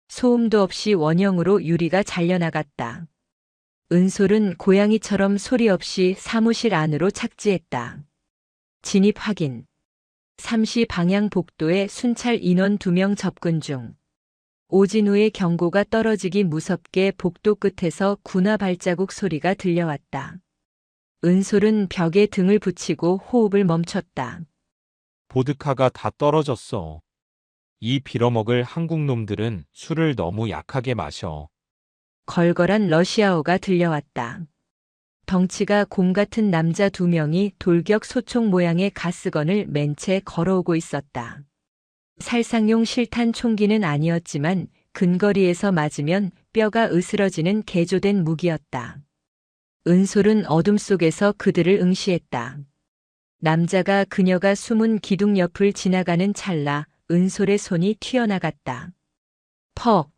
소음도 없이 원형으로 유리가 잘려나갔다. 은솔은 고양이처럼 소리 없이 사무실 안으로 착지했다. 진입 확인. 3시 방향 복도에 순찰 인원 2명 접근 중. 오진우의 경고가 떨어지기 무섭게 복도 끝에서 군화 발자국 소리가 들려왔다. 은솔은 벽에 등을 붙이고 호흡을 멈췄다.
보드카가 다 떨어졌어. 이 빌어먹을 한국 놈들은 술을 너무 약하게 마셔.
걸걸한 러시아어가 들려왔다. 덩치가 곰 같은 남자 2명이 돌격 소총 모양의 가스건을 맨 채 걸어오고 있었다. 살상용 실탄 총기는 아니었지만 근거리에서 맞으면 뼈가 으스러지는 개조된 무기였다. 은솔은 어둠 속에서 그들을 응시했다. 남자가 그녀가 숨은 기둥 옆을 지나가는 찰나 은솔의 손이 튀어나갔다. 퍽!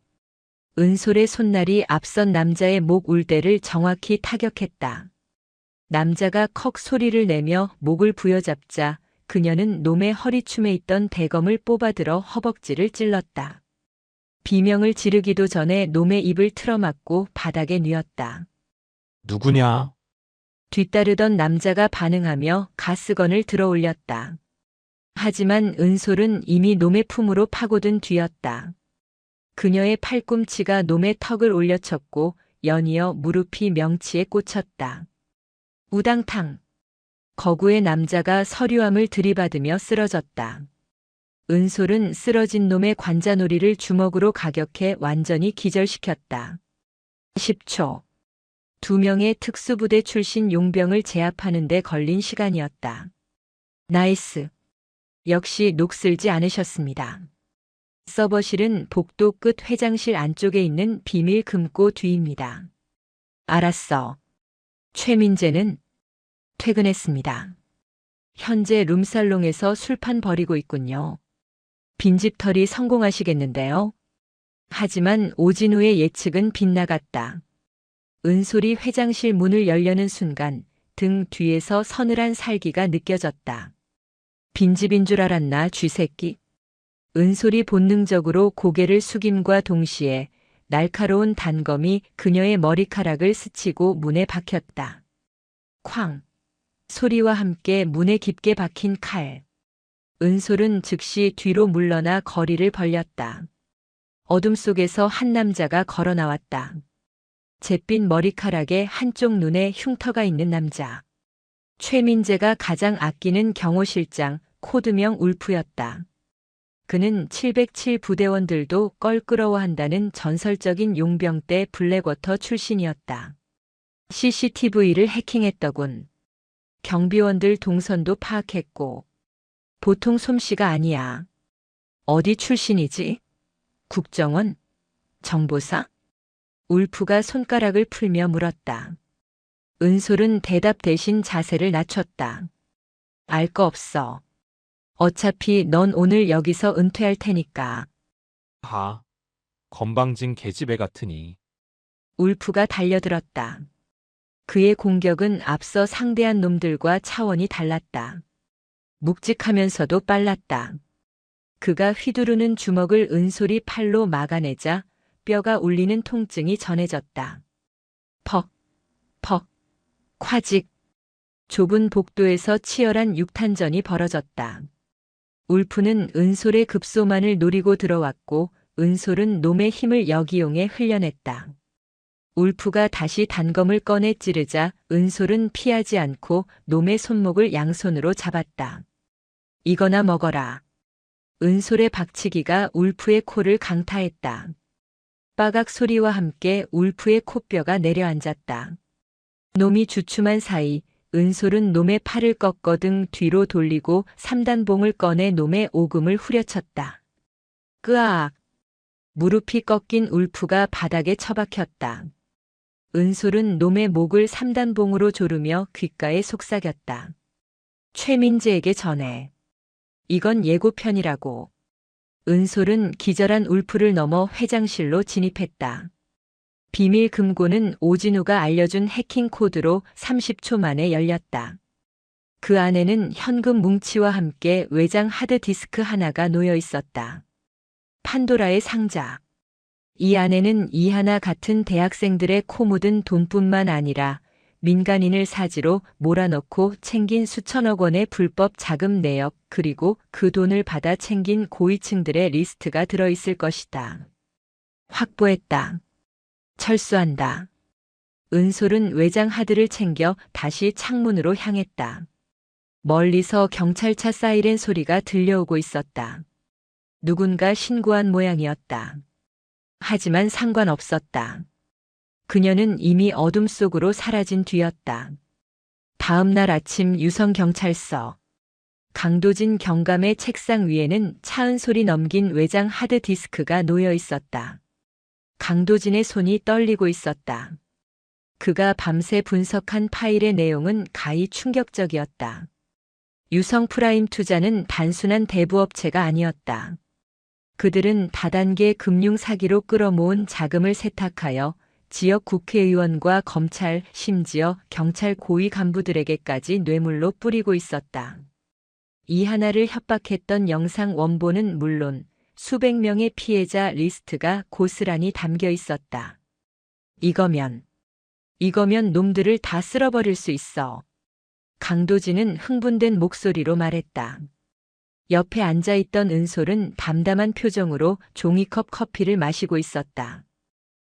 은솔의 손날이 앞선 남자의 목 울대를 정확히 타격했다. 남자가 컥 소리를 내며 목을 부여잡자 그녀는 놈의 허리춤에 있던 대검을 뽑아들어 허벅지를 찔렀다. 비명을 지르기도 전에 놈의 입을 틀어막고 바닥에 뉘었다.
누구냐?
뒤따르던 남자가 반응하며 가스건을 들어 올렸다. 하지만 은솔은 이미 놈의 품으로 파고든 뒤였다. 그녀의 팔꿈치가 놈의 턱을 올려쳤고 연이어 무릎이 명치에 꽂혔다. 우당탕. 거구의 남자가 서류함을 들이받으며 쓰러졌다. 은솔은 쓰러진 놈의 관자놀이를 주먹으로 가격해 완전히 기절시켰다. 10초. 2명의 특수부대 출신 용병을 제압하는 데 걸린 시간이었다. 나이스. 역시 녹슬지 않으셨습니다. 서버실은 복도 끝 회장실 안쪽에 있는 비밀 금고 뒤입니다. 알았어. 최민재는 퇴근했습니다. 현재 룸살롱에서 술판 벌이고 있군요. 빈집털이 성공하시겠는데요. 하지만 오진우의 예측은 빗나갔다. 은솔이 회장실 문을 열려는 순간 등 뒤에서 서늘한 살기가 느껴졌다. 빈집인 줄 알았나 쥐새끼. 은솔이 본능적으로 고개를 숙임과 동시에 날카로운 단검이 그녀의 머리카락을 스치고 문에 박혔다. 쾅! 소리와 함께 문에 깊게 박힌 칼. 은솔은 즉시 뒤로 물러나 거리를 벌렸다. 어둠 속에서 한 남자가 걸어 나왔다. 잿빛 머리카락에 한쪽 눈에 흉터가 있는 남자. 최민재가 가장 아끼는 경호실장 코드명 울프였다. 그는 707 부대원들도 껄끄러워한다는 전설적인 용병 때 블랙워터 출신이었다. CCTV를 해킹했더군. 경비원들 동선도 파악했고. 보통 솜씨가 아니야. 어디 출신이지? 국정원? 정보사? 울프가 손가락을 풀며 물었다. 은솔은 대답 대신 자세를 낮췄다. 알 거 없어. 어차피 넌 오늘 여기서 은퇴할 테니까.
하. 건방진 계집애 같으니.
울프가 달려들었다. 그의 공격은 앞서 상대한 놈들과 차원이 달랐다. 묵직하면서도 빨랐다. 그가 휘두르는 주먹을 은솔이 팔로 막아내자 뼈가 울리는 통증이 전해졌다. 퍽, 퍽, 콰직. 좁은 복도에서 치열한 육탄전이 벌어졌다. 울프는 은솔의 급소만을 노리고 들어왔고 은솔은 놈의 힘을 역이용해 흘려냈다. 울프가 다시 단검을 꺼내 찌르자 은솔은 피하지 않고 놈의 손목을 양손으로 잡았다. 이거나 먹어라. 은솔의 박치기가 울프의 코를 강타했다. 빠각 소리와 함께 울프의 코뼈가 내려앉았다. 놈이 주춤한 사이 은솔은 놈의 팔을 꺾어 등 뒤로 돌리고 3단봉을 꺼내 놈의 오금을 후려쳤다. 끄악! 무릎이 꺾인 울프가 바닥에 처박혔다. 은솔은 놈의 목을 3단봉으로 조르며 귓가에 속삭였다. 최민재에게 전해. 이건 예고편이라고. 은솔은 기절한 울프를 넘어 회장실로 진입했다. 비밀 금고는 오진우가 알려준 해킹 코드로 30초 만에 열렸다. 그 안에는 현금 뭉치와 함께 외장 하드디스크 하나가 놓여 있었다. 판도라의 상자. 이 안에는 이하나 같은 대학생들의 코 묻은 돈뿐만 아니라 민간인을 사지로 몰아넣고 챙긴 수천억 원의 불법 자금 내역, 그리고 그 돈을 받아 챙긴 고위층들의 리스트가 들어있을 것이다. 확보했다. 철수한다. 은솔은 외장 하드를 챙겨 다시 창문으로 향했다. 멀리서 경찰차 사이렌 소리가 들려오고 있었다. 누군가 신고한 모양이었다. 하지만 상관없었다. 그녀는 이미 어둠 속으로 사라진 뒤였다. 다음 날 아침 유성경찰서. 강도진 경감의 책상 위에는 차은솔이 넘긴 외장 하드디스크가 놓여 있었다. 강도진의 손이 떨리고 있었다. 그가 밤새 분석한 파일의 내용은 가히 충격적이었다. 유성 프라임 투자는 단순한 대부업체가 아니었다. 그들은 다단계 금융 사기로 끌어모은 자금을 세탁하여 지역 국회의원과 검찰, 심지어 경찰 고위 간부들에게까지 뇌물로 뿌리고 있었다. 이하나를 협박했던 영상 원본은 물론 수백 명의 피해자 리스트가 고스란히 담겨 있었다. 이거면 놈들을 다 쓸어버릴 수 있어. 강도진은 흥분된 목소리로 말했다. 옆에 앉아있던 은솔은 담담한 표정으로 종이컵 커피를 마시고 있었다.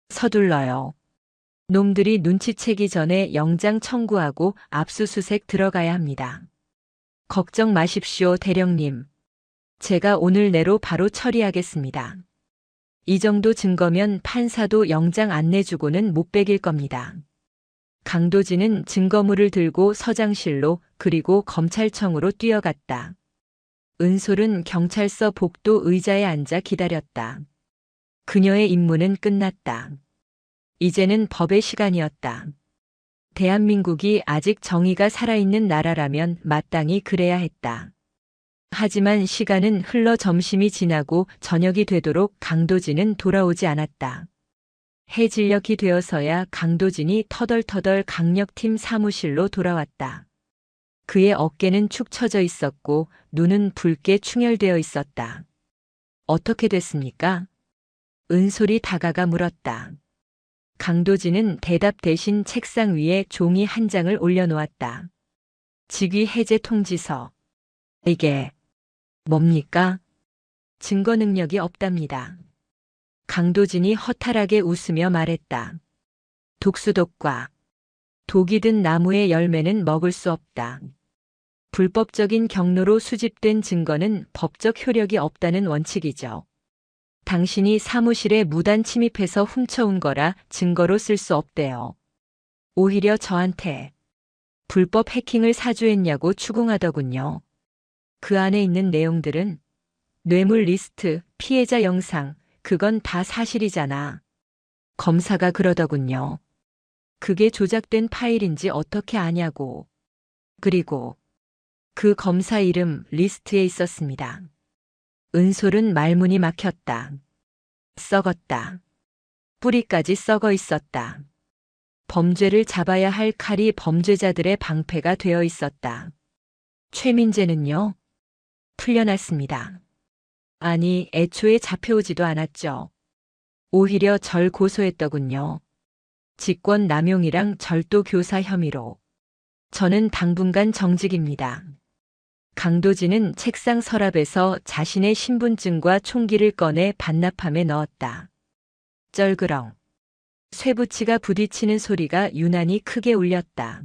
서둘러요. 놈들이 눈치채기 전에 영장 청구하고 압수수색 들어가야 합니다. 걱정 마십시오, 대령님. 제가 오늘 내로 바로 처리하겠습니다. 이 정도 증거면 판사도 영장 안 내주고는 못 베길 겁니다. 강도진은 증거물을 들고 서장실로 그리고 검찰청으로 뛰어갔다. 은솔은 경찰서 복도 의자에 앉아 기다렸다. 그녀의 임무는 끝났다. 이제는 법의 시간이었다. 대한민국이 아직 정의가 살아있는 나라라면 마땅히 그래야 했다. 하지만 시간은 흘러 점심이 지나고 저녁이 되도록 강도진은 돌아오지 않았다. 해질녘이 되어서야 강도진이 터덜터덜 강력팀 사무실로 돌아왔다. 그의 어깨는 축 처져 있었고 눈은 붉게 충혈되어 있었다. 어떻게 됐습니까? 은솔이 다가가 물었다. 강도진은 대답 대신 책상 위에 종이 한 장을 올려놓았다. 직위 해제 통지서. 이게 뭡니까? 증거 능력이 없답니다. 강도진이 허탈하게 웃으며 말했다. 독수독과 독이 든 나무의 열매는 먹을 수 없다. 불법적인 경로로 수집된 증거는 법적 효력이 없다는 원칙이죠. 당신이 사무실에 무단 침입해서 훔쳐온 거라 증거로 쓸 수 없대요. 오히려 저한테 불법 해킹을 사주했냐고 추궁하더군요. 그 안에 있는 내용들은 뇌물 리스트, 피해자 영상, 그건 다 사실이잖아. 검사가 그러더군요. 그게 조작된 파일인지 어떻게 아냐고. 그리고 그 검사 이름 리스트에 있었습니다. 은솔은 말문이 막혔다. 썩었다. 뿌리까지 썩어 있었다. 범죄를 잡아야 할 칼이 범죄자들의 방패가 되어 있었다. 최민재는요? 풀려났습니다. 아니, 애초에 잡혀오지도 않았죠. 오히려 절 고소했더군요. 직권 남용이랑 절도 교사 혐의로. 저는 당분간 정직입니다. 강도진은 책상 서랍에서 자신의 신분증과 총기를 꺼내 반납함에 넣었다. 쩔그렁. 쇠붙이가 부딪히는 소리가 유난히 크게 울렸다.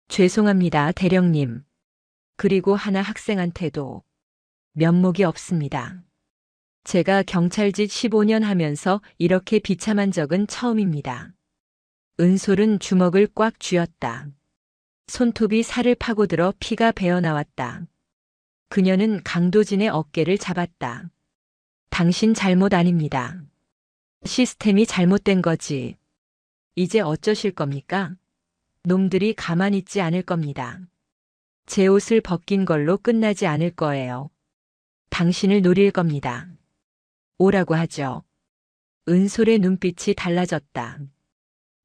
죄송합니다, 대령님. 그리고 하나 학생한테도 면목이 없습니다. 제가 경찰직 15년 하면서 이렇게 비참한 적은 처음입니다. 은솔은 주먹을 꽉 쥐었다. 손톱이 살을 파고들어 피가 배어나왔다. 그녀는 강도진의 어깨를 잡았다. 당신 잘못 아닙니다. 시스템이 잘못된 거지. 이제 어쩌실 겁니까? 놈들이 가만히 있지 않을 겁니다. 제 옷을 벗긴 걸로 끝나지 않을 거예요. 당신을 노릴 겁니다. 오라고 하죠. 은솔의 눈빛이 달라졌다.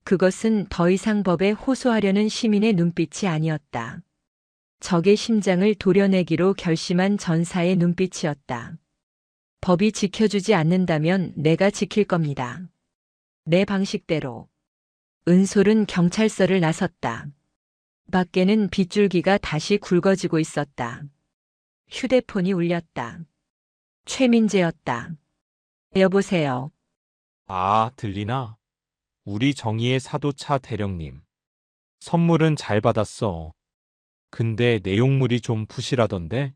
그것은 더 이상 법에 호소하려는 시민의 눈빛이 아니었다. 적의 심장을 도려내기로 결심한 전사의 눈빛이었다. 법이 지켜주지 않는다면 내가 지킬 겁니다. 내 방식대로. 은솔은 경찰서를 나섰다. 밖에는 빗줄기가 다시 굵어지고 있었다. 휴대폰이 울렸다. 최민재였다. 여보세요.
아, 들리나? 우리 정의의 사도차 대령님. 선물은 잘 받았어. 근데 내용물이 좀 부실하던데?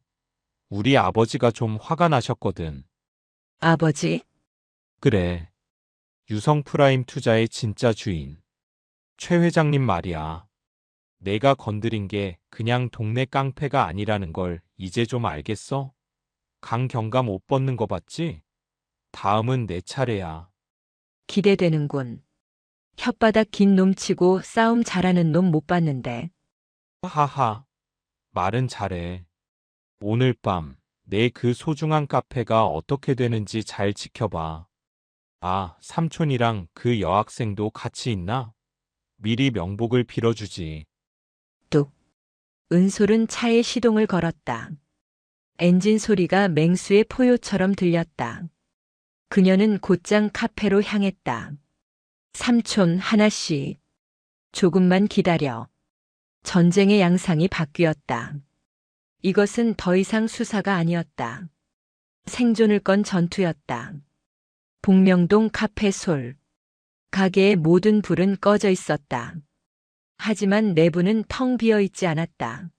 우리 아버지가 좀 화가 나셨거든.
아버지?
그래. 유성 프라임 투자의 진짜 주인. 최 회장님 말이야. 내가 건드린 게 그냥 동네 깡패가 아니라는 걸 이제 좀 알겠어? 강경감 옷 벗는 거 봤지? 다음은 내 차례야.
기대되는군. 혓바닥 긴 놈 치고 싸움 잘하는 놈 못 봤는데.
하하. 말은 잘해. 오늘 밤 내 그 소중한 카페가 어떻게 되는지 잘 지켜봐. 아, 삼촌이랑 그 여학생도 같이 있나? 미리 명복을 빌어주지.
뚝. 은솔은 차에 시동을 걸었다. 엔진 소리가 맹수의 포효처럼 들렸다. 그녀는 곧장 카페로 향했다. 삼촌 하나씩. 조금만 기다려. 전쟁의 양상이 바뀌었다. 이것은 더 이상 수사가 아니었다. 생존을 건 전투였다. 복명동 카페솔. 가게의 모든 불은 꺼져 있었다. 하지만 내부는 텅 비어 있지 않았다.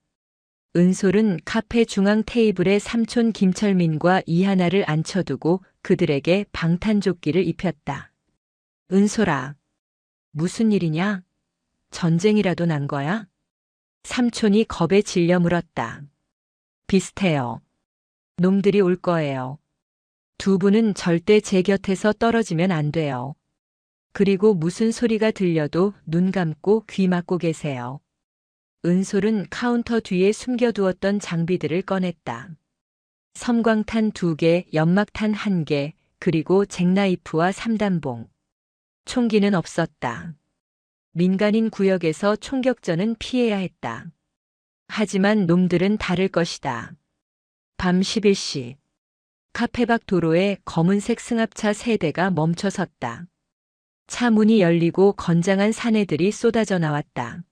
은솔은 카페 중앙 테이블에 삼촌 김철민과 이하나를 앉혀두고 그들에게 방탄조끼를 입혔다. 은솔아, 무슨 일이냐? 전쟁이라도 난 거야? 삼촌이 겁에 질려 물었다. 비슷해요. 놈들이 올 거예요. 두 분은 절대 제 곁에서 떨어지면 안 돼요. 그리고 무슨 소리가 들려도 눈 감고 귀 막고 계세요. 은솔은 카운터 뒤에 숨겨두었던 장비들을 꺼냈다. 섬광탄 2개, 연막탄 1개, 그리고 잭나이프와 3단봉. 총기는 없었다. 민간인 구역에서 총격전은 피해야 했다. 하지만 놈들은 다를 것이다. 밤 11시. 카페 밖 도로에 검은색 승합차 3대가 멈춰 섰다. 차 문이 열리고 건장한 사내들이 쏟아져 나왔다.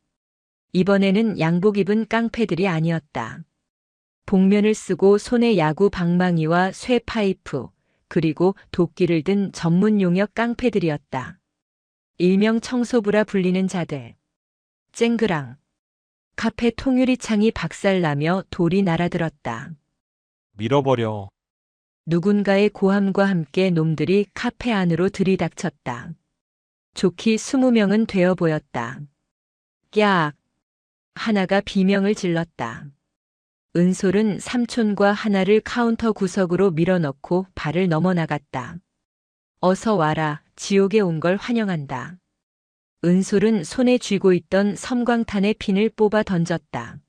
이번에는 양복 입은 깡패들이 아니었다. 복면을 쓰고 손에 야구 방망이와 쇠 파이프, 그리고 도끼를 든 전문 용역 깡패들이었다. 일명 청소부라 불리는 자들. 쨍그랑. 카페 통유리 창이 박살나며 돌이 날아들었다.
밀어버려.
누군가의 고함과 함께 놈들이 카페 안으로 들이닥쳤다. 좋기 20명은 되어 보였다. 깍! 하나가 비명을 질렀다. 은솔은 삼촌과 하나를 카운터 구석으로 밀어넣고 발을 넘어나갔다. 어서 와라, 지옥에 온 걸 환영한다. 은솔은 손에 쥐고 있던 섬광탄의 핀을 뽑아 던졌다.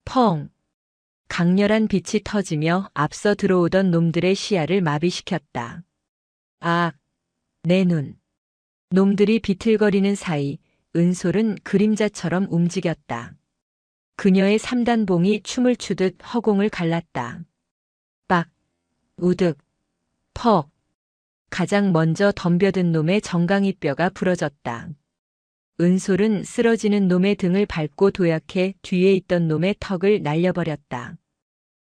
펑! 강렬한 빛이 터지며 앞서 들어오던 놈들의 시야를 마비시켰다. 아! 내 눈. 놈들이 비틀거리는 사이 은솔은 그림자처럼 움직였다. 그녀의 3단봉이 춤을 추듯 허공을 갈랐다. 빡! 우득! 퍽! 가장 먼저 덤벼든 놈의 정강이 뼈가 부러졌다. 은솔은 쓰러지는 놈의 등을 밟고 도약해 뒤에 있던 놈의 턱을 날려버렸다.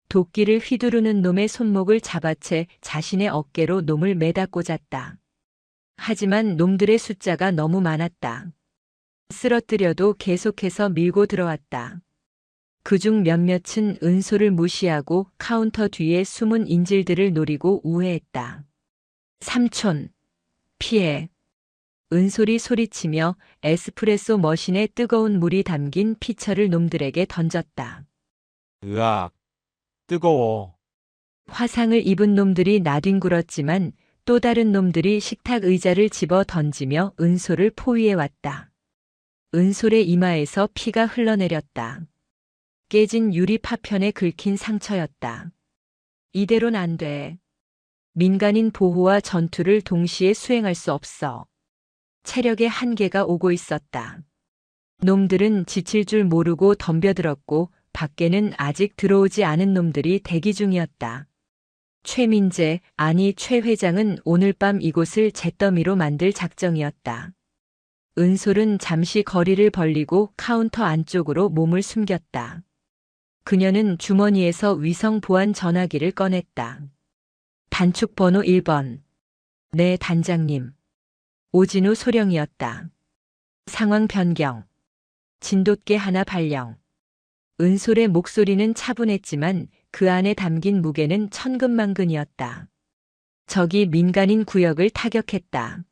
도끼를 휘두르는 놈의 손목을 잡아채 자신의 어깨로 놈을 매다 꽂았다. 하지만 놈들의 숫자가 너무 많았다. 쓰러뜨려도 계속해서 밀고 들어왔다. 그중 몇몇은 은솔을 무시하고 카운터 뒤에 숨은 인질들을 노리고 우회했다. 삼촌, 피해. 은솔이 소리치며 에스프레소 머신에 뜨거운 물이 담긴 피처를 놈들에게 던졌다.
으악. 뜨거워.
화상을 입은 놈들이 나뒹굴었지만 또 다른 놈들이 식탁 의자를 집어 던지며 은솔을 포위해 왔다. 은솔의 이마에서 피가 흘러내렸다. 깨진 유리 파편에 긁힌 상처였다. 이대로는 안 돼. 민간인 보호와 전투를 동시에 수행할 수 없어. 체력의 한계가 오고 있었다. 놈들은 지칠 줄 모르고 덤벼들었고 밖에는 아직 들어오지 않은 놈들이 대기 중이었다. 최민재, 아니 최 회장은 오늘 밤 이곳을 잿더미로 만들 작정이었다. 은솔은 잠시 거리를 벌리고 카운터 안쪽으로 몸을 숨겼다. 그녀는 주머니에서 위성 보안 전화기를 꺼냈다. 단축 번호 1번. 네, 단장님. 오진우 소령이었다. 상황 변경. 진돗개 하나 발령. 은솔의 목소리는 차분했지만 그 안에 담긴 무게는 천근만근이었다. 적이 민간인 구역을 타격했다.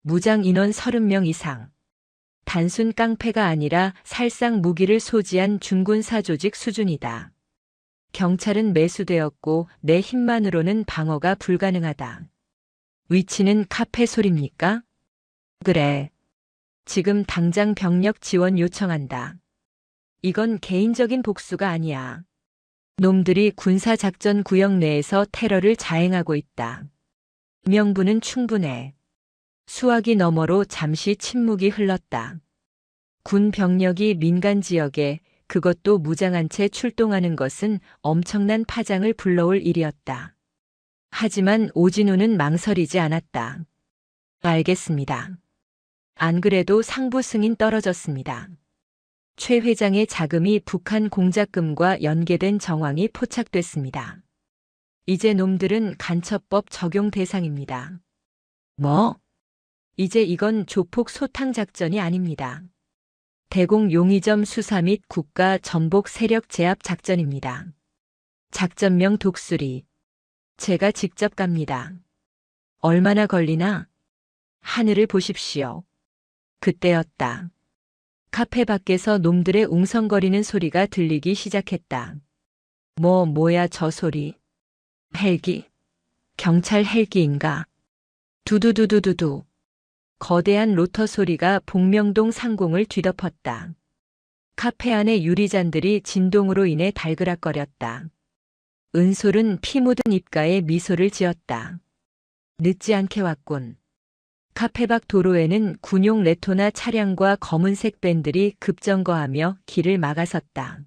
무장 인원 30명 이상. 단순 깡패가 아니라 살상 무기를 소지한 중군사 조직 수준이다. 경찰은 매수되었고 내 힘만으로는 방어가 불가능하다. 위치는 카페 소리입니까? 그래. 지금 당장 병력 지원 요청한다. 이건 개인적인 복수가 아니야. 놈들이 군사작전 구역 내에서 테러를 자행하고 있다. 명분은 충분해. 수화기 너머로 잠시 침묵이 흘렀다. 군 병력이 민간 지역에, 그것도 무장한 채 출동하는 것은 엄청난 파장을 불러올 일이었다. 하지만 오진우는 망설이지 않았다. 알겠습니다. 안 그래도 상부 승인 떨어졌습니다. 최 회장의 자금이 북한 공작금과 연계된 정황이 포착됐습니다. 이제 놈들은 간첩법 적용 대상입니다. 뭐? 이제 이건 조폭 소탕 작전이 아닙니다. 대공 용의점 수사 및 국가 전복 세력 제압 작전입니다. 작전명 독수리. 제가 직접 갑니다. 얼마나 걸리나? 하늘을 보십시오. 그때였다. 카페 밖에서 놈들의 웅성거리는 소리가 들리기 시작했다. 뭐야 저 소리. 헬기. 경찰 헬기인가? 두두두두두두. 거대한 로터 소리가 복명동 상공을 뒤덮었다. 카페 안의 유리잔들이 진동으로 인해 달그락거렸다. 은솔은 피 묻은 입가에 미소를 지었다. 늦지 않게 왔군. 카페 밖 도로에는 군용 레토나 차량과 검은색 밴들이 급정거하며 길을 막아섰다.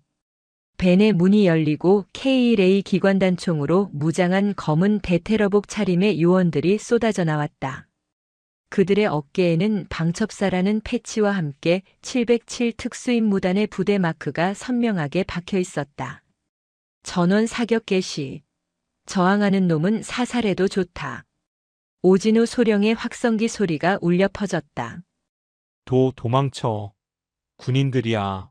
밴의 문이 열리고 K1A 기관단총으로 무장한 검은 대테러복 차림의 요원들이 쏟아져 나왔다. 그들의 어깨에는 방첩사라는 패치와 함께 707 특수임무단의 부대 마크가 선명하게 박혀 있었다. 전원 사격 개시. 저항하는 놈은 사살해도 좋다. 오진우 소령의 확성기 소리가 울려 퍼졌다.
도망쳐. 군인들이야.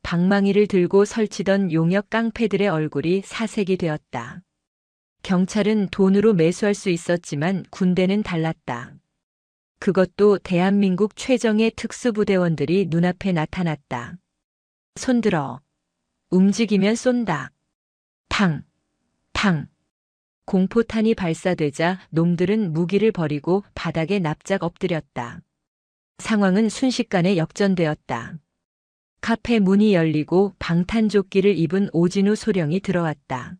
방망이를 들고 설치던 용역 깡패들의 얼굴이 사색이 되었다. 경찰은 돈으로 매수할 수 있었지만 군대는 달랐다. 그것도 대한민국 최정예 특수부대원들이 눈앞에 나타났다. 손들어. 움직이면 쏜다. 탕, 탕. 공포탄이 발사되자 놈들은 무기를 버리고 바닥에 납작 엎드렸다. 상황은 순식간에 역전되었다. 카페 문이 열리고 방탄조끼를 입은 오진우 소령이 들어왔다.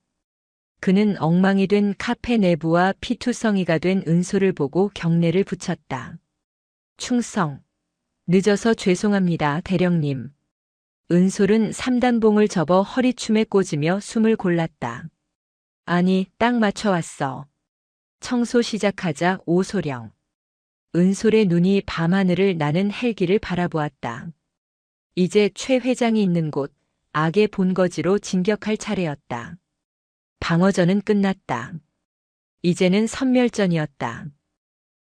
그는 엉망이 된 카페 내부와 피투성이가 된 은솔을 보고 경례를 붙였다. 충성. 늦어서 죄송합니다, 대령님. 은솔은 3단봉을 접어 허리춤에 꽂으며 숨을 골랐다. 아니, 딱 맞춰왔어. 청소 시작하자 오소령. 은솔의 눈이 밤하늘을 나는 헬기를 바라보았다. 이제 최 회장이 있는 곳, 악의 본거지로 진격할 차례였다. 방어전은 끝났다. 이제는 선멸전이었다.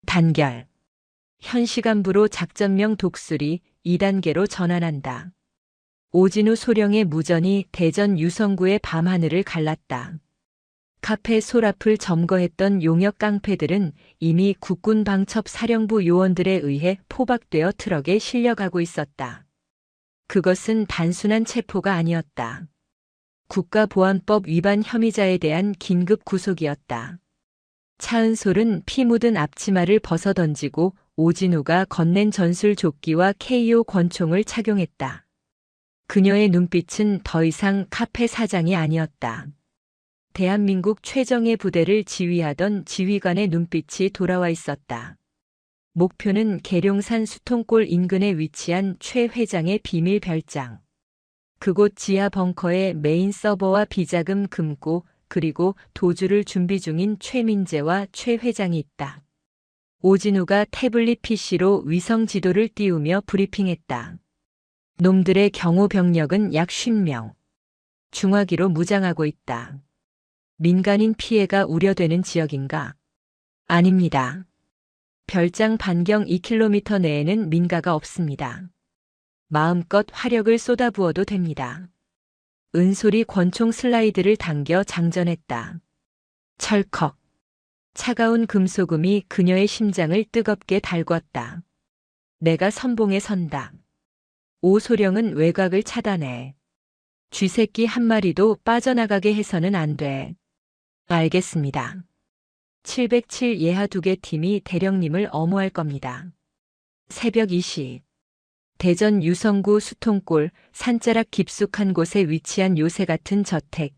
단결. 현 시간부로 작전명 독수리 2단계로 전환한다. 오진우 소령의 무전이 대전 유성구의 밤하늘을 갈랐다. 카페 소라풀 점거했던 용역 깡패들은 이미 국군 방첩 사령부 요원들에 의해 포박되어 트럭에 실려가고 있었다. 그것은 단순한 체포가 아니었다. 국가보안법 위반 혐의자에 대한 긴급 구속이었다. 차은솔은 피 묻은 앞치마를 벗어던지고 오진우가 건넨 전술조끼와 KO 권총을 착용했다. 그녀의 눈빛은 더 이상 카페 사장이 아니었다. 대한민국 최정예 부대를 지휘하던 지휘관의 눈빛이 돌아와 있었다. 목표는 계룡산 수통골 인근에 위치한 최 회장의 비밀 별장. 그곳 지하 벙커에 메인 서버와 비자금 금고 그리고 도주를 준비 중인 최민재와 최 회장이 있다. 오진우가 태블릿 PC로 위성 지도를 띄우며 브리핑했다. 놈들의 경호 병력은 약 50명. 중화기로 무장하고 있다. 민간인 피해가 우려되는 지역인가? 아닙니다. 별장 반경 2km 내에는 민가가 없습니다. 마음껏 화력을 쏟아부어도 됩니다. 은솔이 권총 슬라이드를 당겨 장전했다. 철컥. 차가운 금소금이 그녀의 심장을 뜨겁게 달궜다. 내가 선봉에 선다. 오소령은 외곽을 차단해. 쥐새끼 한 마리도 빠져나가게 해서는 안 돼. 알겠습니다. 707 예하 2개 팀이 대령님을 엄호할 겁니다. 새벽 2시. 대전 유성구 수통골 산자락 깊숙한 곳에 위치한 요새 같은 저택.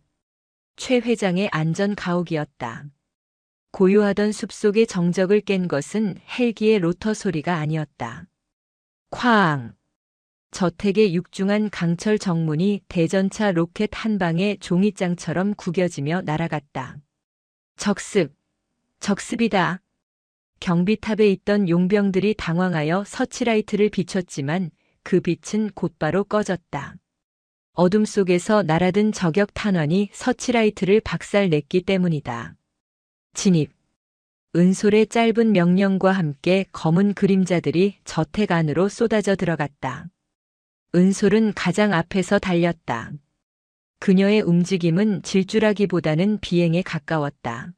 최 회장의 안전 가옥이었다. 고요하던 숲속의 정적을 깬 것은 헬기의 로터 소리가 아니었다. 쾅! 저택의 육중한 강철 정문이 대전차 로켓 한 방에 종이장처럼 구겨지며 날아갔다. 적습! 적습이다. 경비탑에 있던 용병들이 당황하여 서치라이트를 비췄지만 그 빛은 곧바로 꺼졌다. 어둠 속에서 날아든 저격 탄환이 서치라이트를 박살냈기 때문이다. 진입. 은솔의 짧은 명령과 함께 검은 그림자들이 저택 안으로 쏟아져 들어갔다. 은솔은 가장 앞에서 달렸다. 그녀의 움직임은 질주라기보다는 비행에 가까웠다.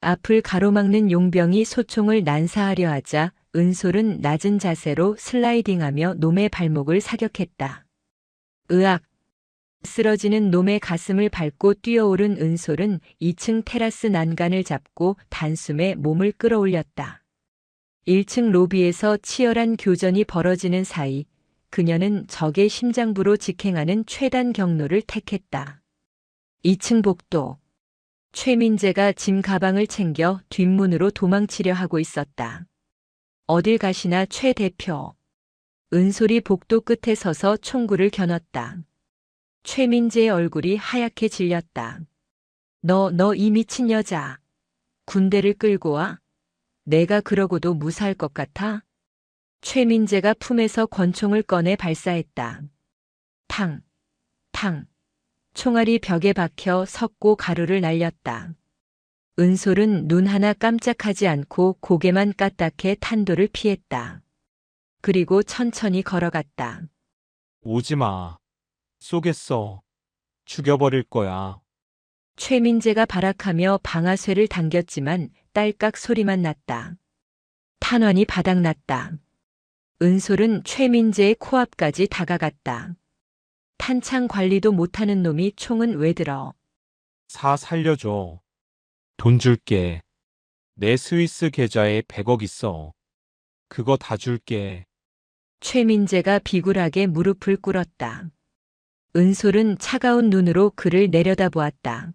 앞을 가로막는 용병이 소총을 난사하려 하자 은솔은 낮은 자세로 슬라이딩하며 놈의 발목을 사격했다. 으악! 쓰러지는 놈의 가슴을 밟고 뛰어오른 은솔은 2층 테라스 난간을 잡고 단숨에 몸을 끌어올렸다. 1층 로비에서 치열한 교전이 벌어지는 사이 그녀는 적의 심장부로 직행하는 최단 경로를 택했다. 2층 복도. 최민재가 짐 가방을 챙겨 뒷문으로 도망치려 하고 있었다. 어딜 가시나 최 대표. 은솔이 복도 끝에 서서 총구를 겨눴다. 최민재의 얼굴이 하얗게 질렸다. 너 이 미친 여자. 군대를 끌고 와? 내가 그러고도 무사할 것 같아? 최민재가 품에서 권총을 꺼내 발사했다. 탕, 탕. 총알이 벽에 박혀 섰고 가루를 날렸다. 은솔은 눈 하나 깜짝하지 않고 고개만 까딱해 탄도를 피했다. 그리고 천천히 걸어갔다.
오지 마. 쏘겠어. 죽여버릴 거야.
최민재가 발악하며 방아쇠를 당겼지만 딸깍 소리만 났다. 탄환이 바닥났다. 은솔은 최민재의 코앞까지 다가갔다. 탄창 관리도 못하는 놈이 총은 왜 들어?
사 살려줘. 돈 줄게. 내 스위스 계좌에 100억 있어. 그거 다 줄게.
최민재가 비굴하게 무릎을 꿇었다. 은솔은 차가운 눈으로 그를 내려다보았다.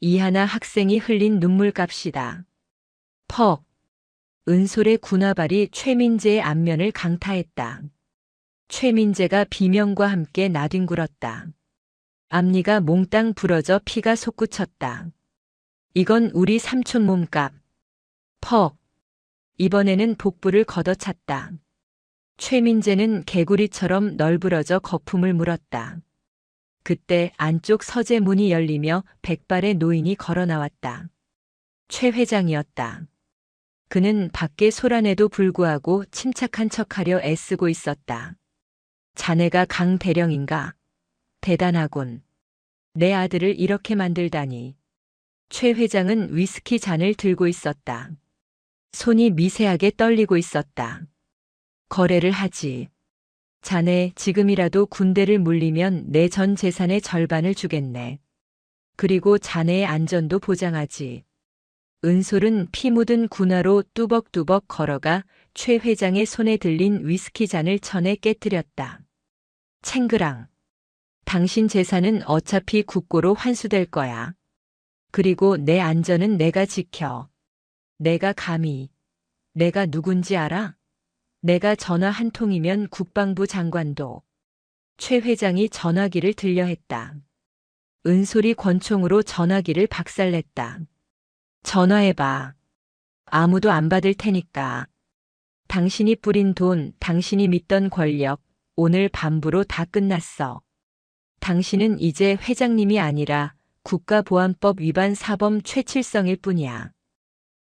이하나 학생이 흘린 눈물값이다. 퍽. 은솔의 군화발이 최민재의 안면을 강타했다. 최민재가 비명과 함께 나뒹굴었다. 앞니가 몽땅 부러져 피가 솟구쳤다. 이건 우리 삼촌 몸값. 퍽. 이번에는 복부를 걷어찼다. 최민재는 개구리처럼 널브러져 거품을 물었다. 그때 안쪽 서재 문이 열리며 백발의 노인이 걸어 나왔다. 최 회장이었다. 그는 밖에 소란에도 불구하고 침착한 척하려 애쓰고 있었다. 자네가 강 대령인가? 대단하군. 내 아들을 이렇게 만들다니. 최 회장은 위스키 잔을 들고 있었다. 손이 미세하게 떨리고 있었다. 거래를 하지. 자네 지금이라도 군대를 물리면 내 전 재산의 절반을 주겠네. 그리고 자네의 안전도 보장하지. 은솔은 피 묻은 군화로 뚜벅뚜벅 걸어가 최 회장의 손에 들린 위스키 잔을 천에 깨뜨렸다. 챙그랑. 당신 재산은 어차피 국고로 환수될 거야. 그리고 내 안전은 내가 지켜. 내가 감히. 내가 누군지 알아? 내가 전화 한 통이면 국방부 장관도. 최 회장이 전화기를 들려 했다. 은솔이 권총으로 전화기를 박살냈다. 전화해봐. 아무도 안 받을 테니까. 당신이 뿌린 돈, 당신이 믿던 권력, 오늘 밤부로 다 끝났어. 당신은 이제 회장님이 아니라 국가보안법 위반 사범 최칠성일 뿐이야.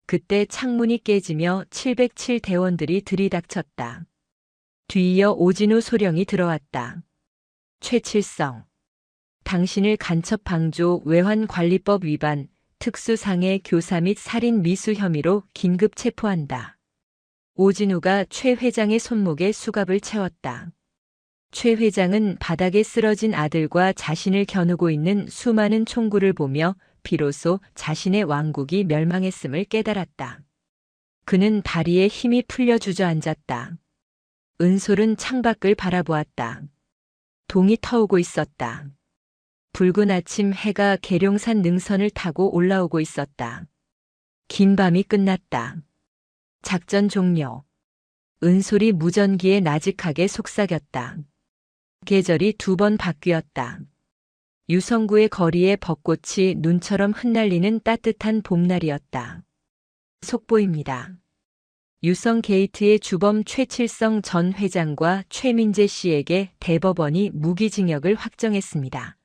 그때 창문이 깨지며 707 대원들이 들이닥쳤다. 뒤이어 오진우 소령이 들어왔다. 최칠성. 당신을 간첩 방조 외환관리법 위반, 특수상해 교사 및 살인 미수 혐의로 긴급 체포한다. 오진우가 최 회장의 손목에 수갑을 채웠다. 최 회장은 바닥에 쓰러진 아들과 자신을 겨누고 있는 수많은 총구를 보며 비로소 자신의 왕국이 멸망했음을 깨달았다. 그는 다리에 힘이 풀려 주저앉았다. 은솔은 창밖을 바라보았다. 동이 터오고 있었다. 붉은 아침 해가 계룡산 능선을 타고 올라오고 있었다. 긴 밤이 끝났다. 작전 종료. 은솔이 무전기에 나직하게 속삭였다. 계절이 2번 바뀌었다. 유성구의 거리에 벚꽃이 눈처럼 흩날리는 따뜻한 봄날이었다. 속보입니다. 유성 게이트의 주범 최칠성 전 회장과 최민재 씨에게 대법원이 무기징역을 확정했습니다.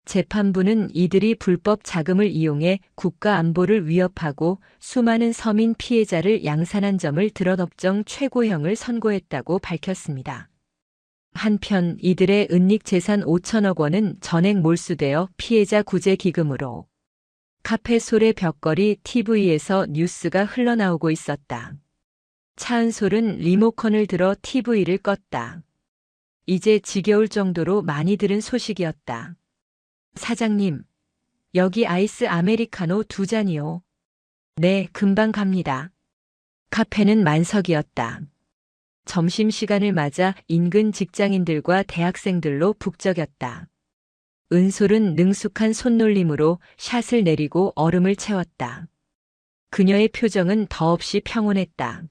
재판부는 이들이 불법 자금을 이용해 국가 안보를 위협하고 수많은 서민 피해자를 양산한 점을 들어법정 최고형을 선고했다고 밝혔습니다. 한편 이들의 은닉 재산 5천억 원은 전액 몰수되어 피해자 구제 기금으로 카페 솔의 벽걸이 TV에서 뉴스가 흘러나오고 있었다. 차은솔은 리모컨을 들어 TV를 껐다. 이제 지겨울 정도로 많이 들은 소식이었다. 사장님, 여기 아이스 아메리카노 2잔이요. 네, 금방 갑니다. 카페는 만석이었다. 점심시간을 맞아 인근 직장인들과 대학생들로 북적였다. 은솔은 능숙한 손놀림으로 샷을 내리고 얼음을 채웠다. 그녀의 표정은 더없이 평온했다.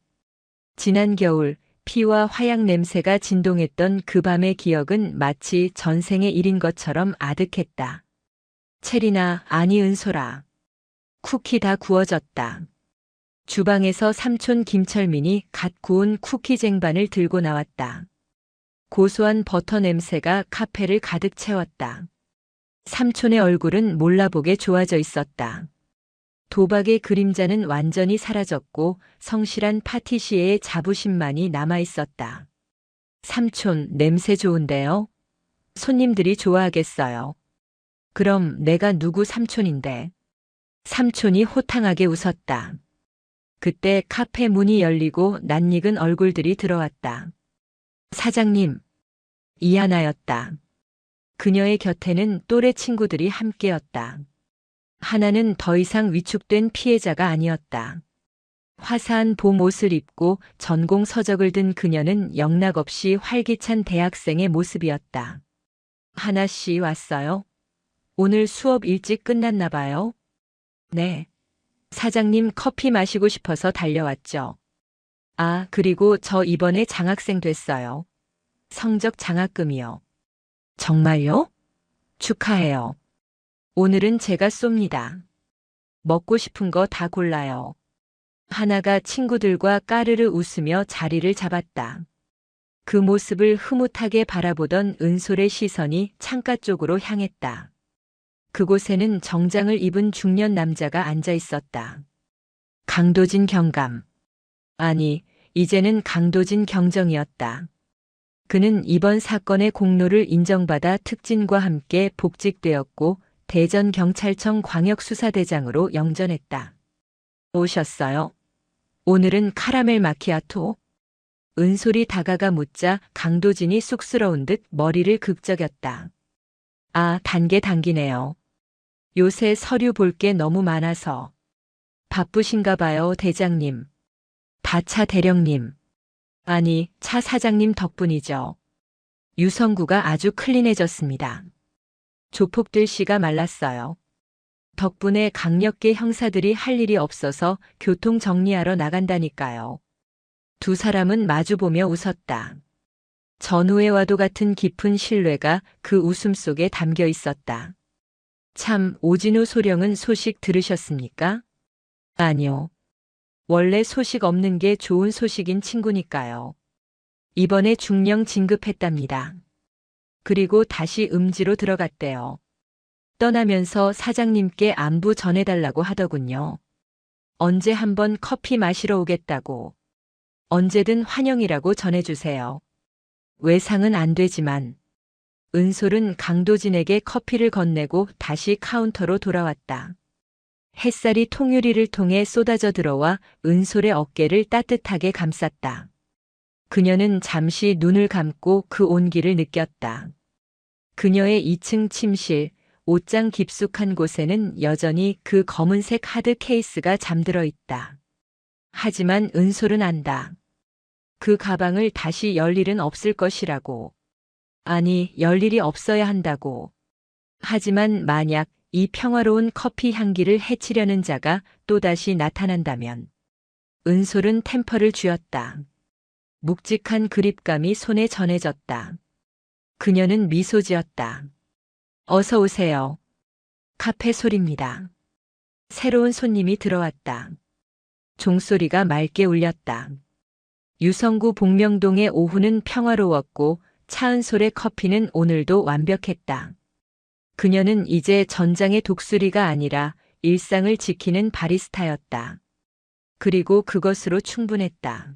지난 겨울 피와 화약 냄새가 진동했던 그 밤의 기억은 마치 전생의 일인 것처럼 아득했다. 체리나, 아니 은솔아. 쿠키 다 구워졌다. 주방에서 삼촌 김철민이 갓 구운 쿠키 쟁반을 들고 나왔다. 고소한 버터 냄새가 카페를 가득 채웠다. 삼촌의 얼굴은 몰라보게 좋아져 있었다. 도박의 그림자는 완전히 사라졌고 성실한 파티시에의 자부심만이 남아있었다. 삼촌, 냄새 좋은데요? 손님들이 좋아하겠어요. 그럼 내가 누구 삼촌인데? 삼촌이 호탕하게 웃었다. 그때 카페 문이 열리고 낯익은 얼굴들이 들어왔다. 사장님, 이하나였다. 그녀의 곁에는 또래 친구들이 함께였다. 하나는 더 이상 위축된 피해자가 아니었다. 화사한 봄 옷을 입고 전공 서적을 든 그녀는 영락없이 활기찬 대학생의 모습이었다. 하나 씨 왔어요? 오늘 수업 일찍 끝났나 봐요? 네. 사장님 커피 마시고 싶어서 달려왔죠. 아, 그리고 저 이번에 장학생 됐어요. 성적 장학금이요. 정말요? 축하해요. 오늘은 제가 쏩니다. 먹고 싶은 거 다 골라요. 하나가 친구들과 까르르 웃으며 자리를 잡았다. 그 모습을 흐뭇하게 바라보던 은솔의 시선이 창가 쪽으로 향했다. 그곳에는 정장을 입은 중년 남자가 앉아 있었다. 강도진 경감. 아니, 이제는 강도진 경정이었다. 그는 이번 사건의 공로를 인정받아 특진과 함께 복직되었고 대전경찰청 광역수사대장으로 영전했다. 오셨어요? 오늘은 카라멜 마키아토? 은솔이 다가가 묻자 강도진이 쑥스러운 듯 머리를 극적였다. 아, 단계 당기네요. 요새 서류 볼 게 너무 많아서. 바쁘신가 봐요, 대장님. 다차 대령님. 아니, 차 사장님 덕분이죠. 유성구가 아주 클린해졌습니다. 조폭들 씨가 말랐어요. 덕분에 강력계 형사들이 할 일이 없어서 교통 정리하러 나간다니까요. 두 사람은 마주보며 웃었다. 전우회와도 같은 깊은 신뢰가 그 웃음 속에 담겨 있었다. 참, 오진우 소령은 소식 들으셨습니까? 아니요. 원래 소식 없는 게 좋은 소식인 친구니까요. 이번에 중령 진급했답니다. 그리고 다시 음지로 들어갔대요. 떠나면서 사장님께 안부 전해달라고 하더군요. 언제 한번 커피 마시러 오겠다고. 언제든 환영이라고 전해주세요. 외상은 안 되지만. 은솔은 강도진에게 커피를 건네고 다시 카운터로 돌아왔다. 햇살이 통유리를 통해 쏟아져 들어와 은솔의 어깨를 따뜻하게 감쌌다. 그녀는 잠시 눈을 감고 그 온기를 느꼈다. 그녀의 2층 침실, 옷장 깊숙한 곳에는 여전히 그 검은색 하드 케이스가 잠들어 있다. 하지만 은솔은 안다. 그 가방을 다시 열 일은 없을 것이라고. 아니, 열 일이 없어야 한다고. 하지만 만약 이 평화로운 커피 향기를 해치려는 자가 또다시 나타난다면. 은솔은 템퍼를 쥐었다. 묵직한 그립감이 손에 전해졌다. 그녀는 미소 지었다. 어서 오세요. 카페 소리입니다. 새로운 손님이 들어왔다. 종소리가 맑게 울렸다. 유성구 복명동의 오후는 평화로웠고 차은솔의 커피는 오늘도 완벽했다. 그녀는 이제 전장의 독수리가 아니라 일상을 지키는 바리스타였다. 그리고 그것으로 충분했다.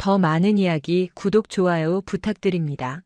더 많은 이야기 구독, 좋아요 부탁드립니다.